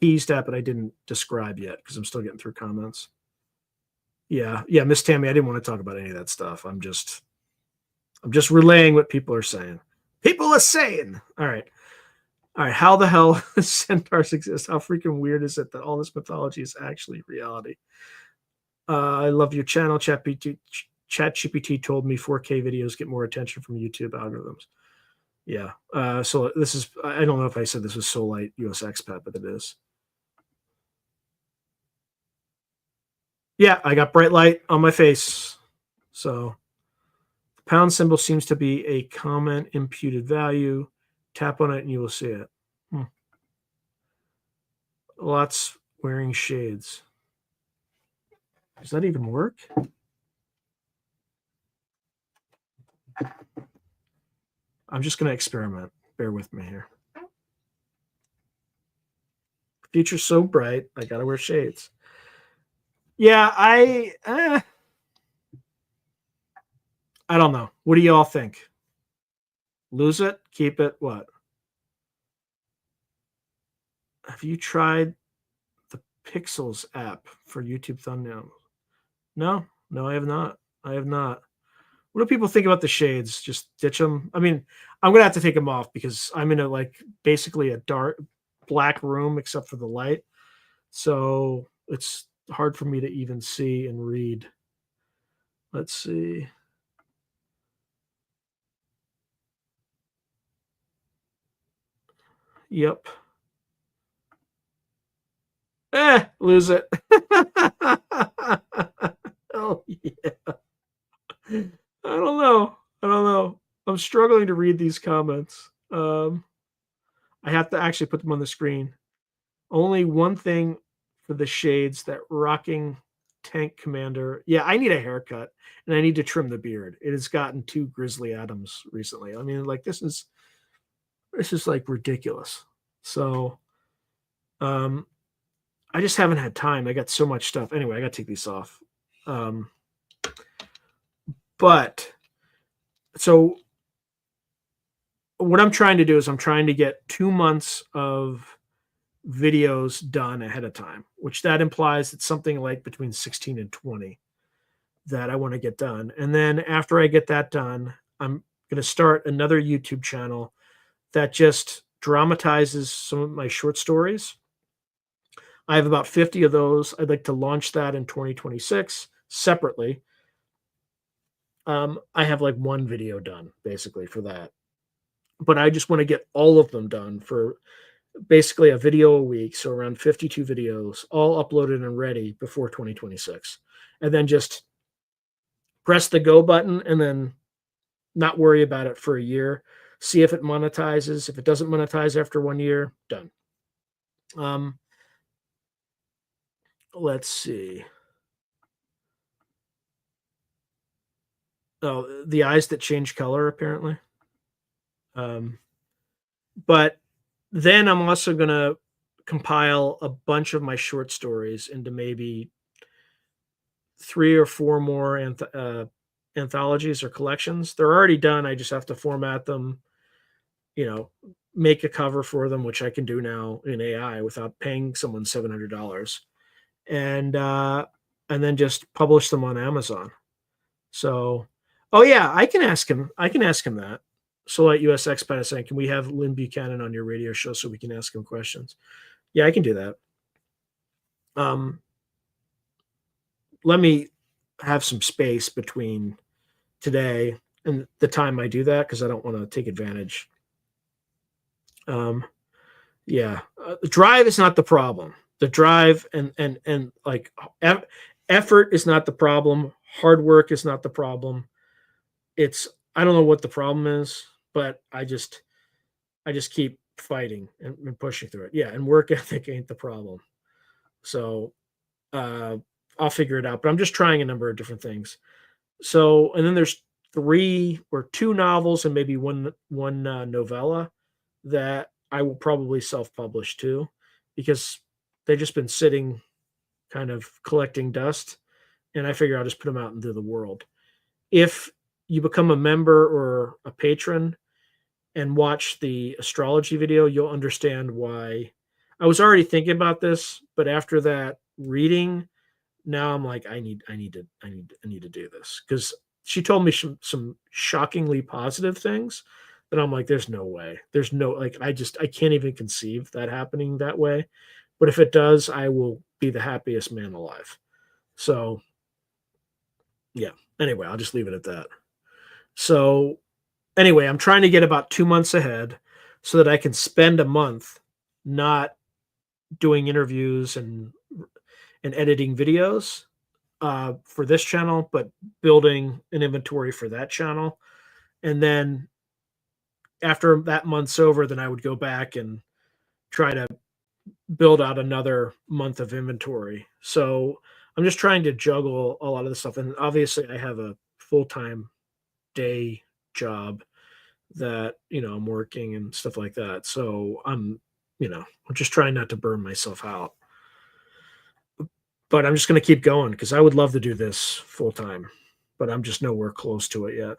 teased at, but I didn't describe yet because I'm still getting through comments. Yeah, yeah, Miss Tammy, I didn't want to talk about any of that stuff. I'm just relaying what people are saying. People are saying. All right. All right. How the hell centaurs exist? How freaking weird is it that all this mythology is actually reality? I love your channel. ChatGPT told me 4K videos get more attention from YouTube algorithms. Yeah. So this is, I don't know if I said this was Solite US expat, but it is. Yeah, I got bright light on my face. So the pound symbol seems to be a common imputed value. Tap on it and you will see it. Lots wearing shades. Does that even work? I'm just going to experiment. Bear with me here. Future's so bright, I got to wear shades. Yeah, I don't know. What do y'all think? Lose it? Keep it? What? Have you tried the Pixels app for YouTube thumbnails? No, I have not. I have not. What do people think about the shades? Just ditch them? I mean, I'm gonna have to take them off because I'm in basically a dark black room except for the light, so it's hard for me to even see and read. Let's see. Yep. Lose it. Oh yeah. I don't know. I'm struggling to read these comments. I have to actually put them on the screen. Only one thing for the shades, that rocking tank commander. Yeah, I need a haircut and I need to trim the beard. It has gotten too Grizzly Adams recently. I mean, this is like ridiculous. So I just haven't had time. I got so much stuff. Anyway, I got to take these off. But so what I'm trying to do is I'm trying to get 2 months of videos done ahead of time, which that implies it's something like between 16 and 20 that I want to get done. And then after I get that done, I'm going to start another YouTube channel that just dramatizes some of my short stories. I have about 50 of those. I'd like to launch that in 2026 separately. I have one video done basically for that, but I just want to get all of them done for basically a video a week. So around 52 videos, all uploaded and ready before 2026. And then just press the go button and then not worry about it for a year. See if it monetizes. If it doesn't monetize after 1 year, done. Let's see. Oh, the eyes that change color, apparently. But then I'm also going to compile a bunch of my short stories into maybe 3 or 4 more anthologies or collections. They're already done. I just have to format them, make a cover for them, which I can do now in AI without paying someone $700, and then just publish them on Amazon. So, oh yeah, I can ask him that. Solite US Expat is saying, can we have Lynn Buchanan on your radio show so we can ask him questions? Yeah, I can do that. Let me have some space between today and the time I do that because I don't want to take advantage. Yeah, the drive is not the problem. The drive and effort is not the problem. Hard work is not the problem. I don't know what the problem is, but I just keep fighting and pushing through it. Yeah, and work ethic ain't the problem. So I'll figure it out. But I'm just trying a number of different things. So, and then there's 3 or 2 novels and maybe one novella that I will probably self-publish too, because they've just been sitting kind of collecting dust, and I figure I'll just put them out into the world. If you become a member or a patron and watch the astrology video, you'll understand why. I was already thinking about this, but after that reading, now I'm like, I need to do this, because she told me some shockingly positive things that I'm like, there's no way. There's no, I can't even conceive that happening that way. But if it does, I will be the happiest man alive. So yeah. Anyway, I'll just leave it at that. So anyway, I'm trying to get about 2 months ahead so that I can spend a month not doing interviews and editing videos. for this channel, but building an inventory for that channel. And then after that month's over, then I would go back and try to build out another month of inventory. So I'm just trying to juggle a lot of this stuff. And obviously, I have a full-time day job that, I'm working and stuff like that. So I'm just trying not to burn myself out. But I'm just going to keep going because I would love to do this full time, but I'm just nowhere close to it yet.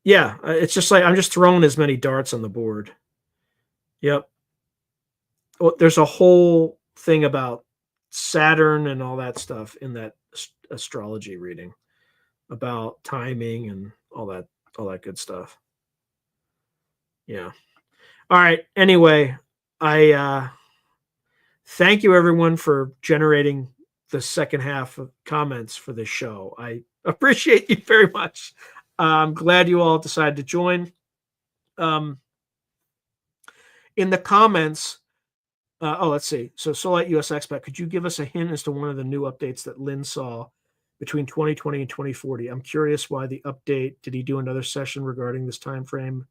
Yeah, it's just like I'm just throwing as many darts on the board. Yep. Well, there's a whole thing about Saturn and all that stuff in that astrology reading about timing and all that good stuff. Yeah. All right. Anyway, I thank you everyone for generating the second half of comments for this show. I appreciate you very much. I'm glad you all decided to join. In the comments, let's see. So Solite US Expat, could you give us a hint as to one of the new updates that Lynn saw between 2020 and 2040? I'm curious why the update. Did he do another session regarding this time frame?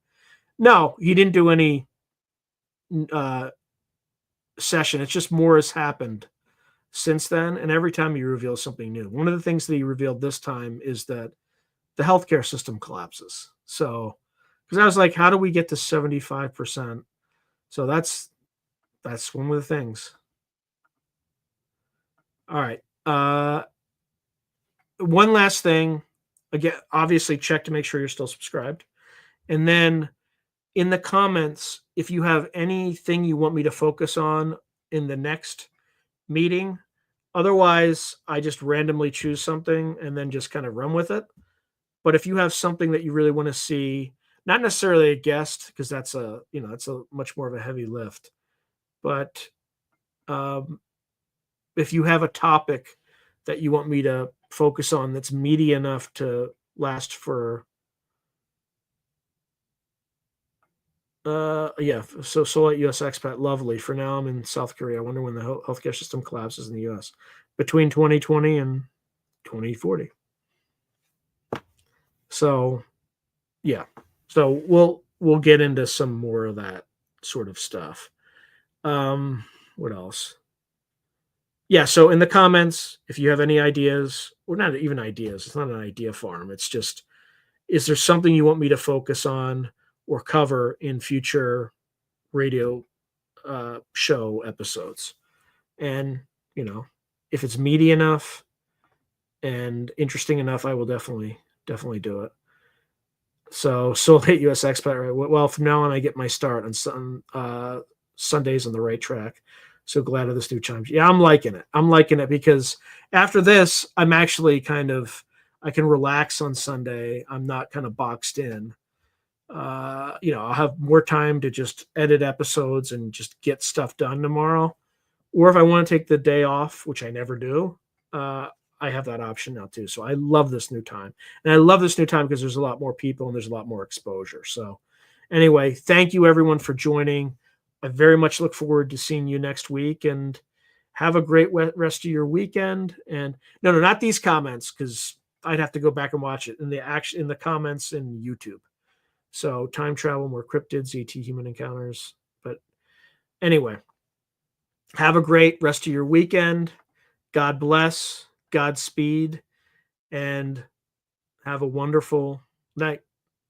No, he didn't do any session. It's just more has happened since then, and every time he reveals something new. One of the things that he revealed this time is that the healthcare system collapses. So, because I was like, how do we get to 75%? So that's one of the things. All right. One last thing. Again, obviously check to make sure you're still subscribed. And then in the comments, if you have anything you want me to focus on in the next meeting, otherwise I just randomly choose something and then just kind of run with it. But if you have something that you really want to see, not necessarily a guest, because that's a much more of a heavy lift, but if you have a topic that you want me to focus on that's meaty enough to last for so Solite US Expat, lovely. For now, I'm in South Korea. I wonder when the healthcare system collapses in the US between 2020 and 2040. So, yeah. So we'll get into some more of that sort of stuff. What else? Yeah, so in the comments, if you have any ideas, or not even ideas, it's not an idea farm. It's just, is there something you want me to focus on or cover in future radio show episodes? And, if it's meaty enough and interesting enough, I will definitely do it. So Solate US Expat, right? Well, from now on, I get my start on Sundays on the right track. So glad of this new chime. Yeah, I'm liking it. I'm liking it because after this, I'm actually I can relax on Sunday. I'm not kind of boxed in. I'll have more time to just edit episodes and just get stuff done tomorrow. Or if I want to take the day off, which I never do, I have that option now too. So I love this new time. And I love this new time because there's a lot more people and there's a lot more exposure. So anyway, thank you everyone for joining. I very much look forward to seeing you next week, and have a great rest of your weekend. And no, not these comments, because I'd have to go back and watch it in the comments in YouTube. So time travel, more cryptids, ET human encounters. But anyway, have a great rest of your weekend. God bless, Godspeed, and have a wonderful night.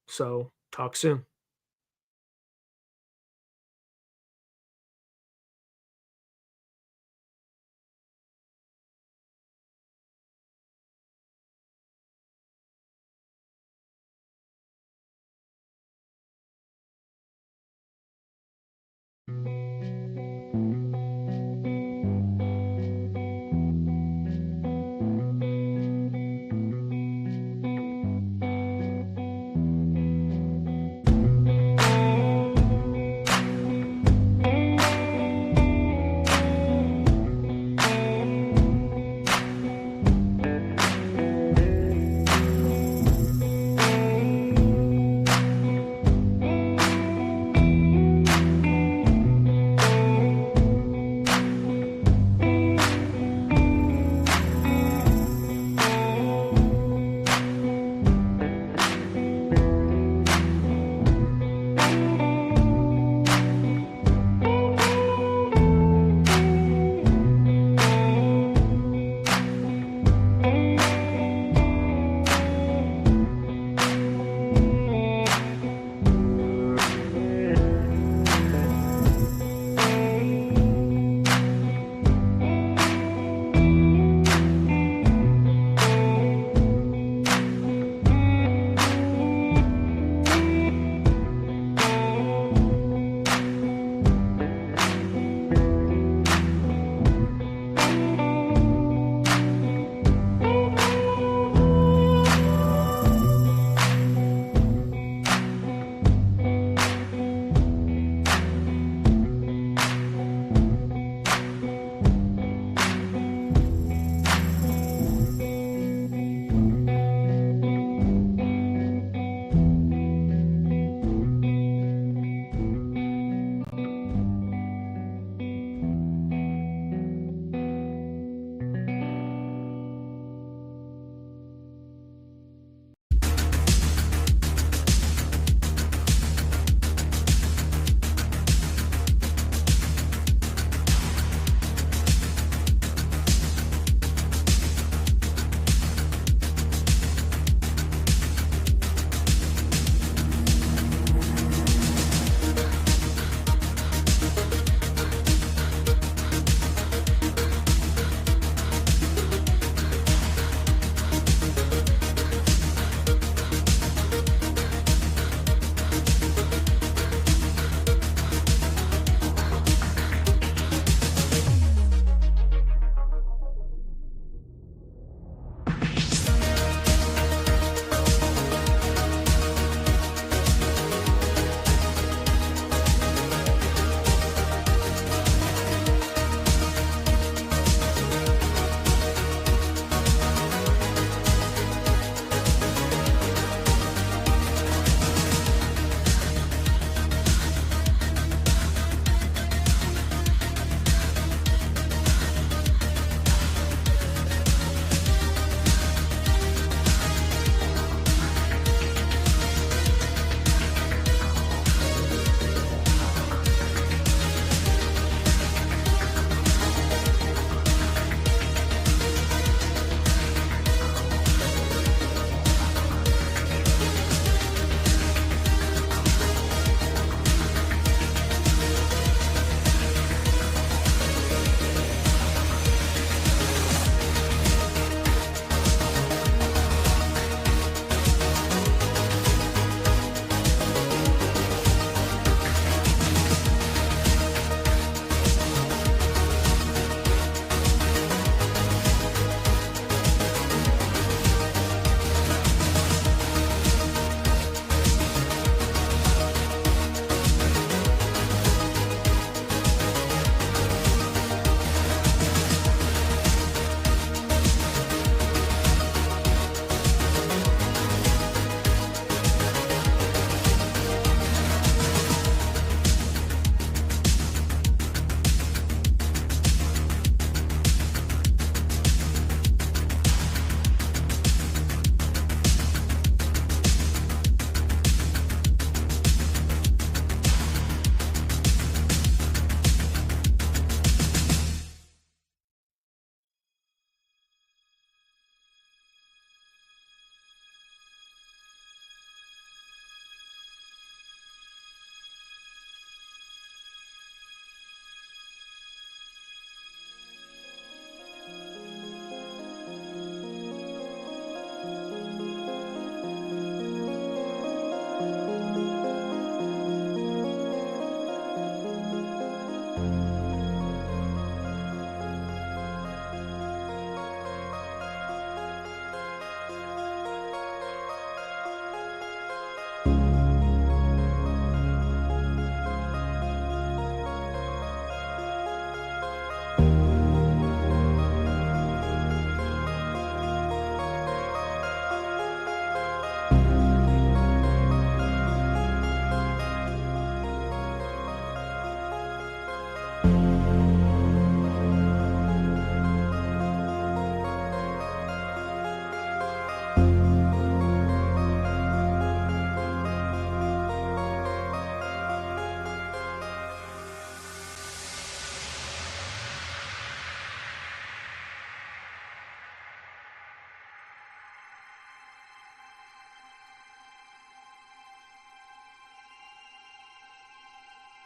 So talk soon.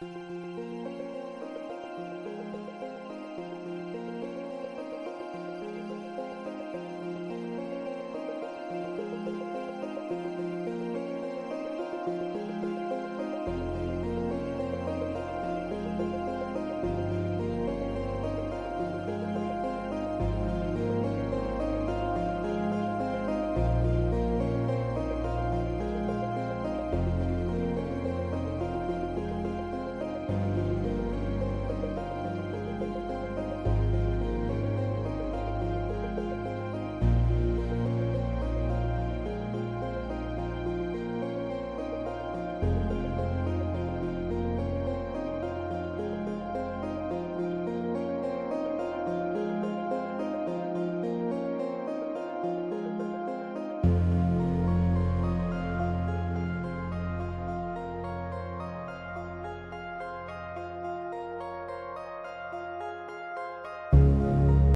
you.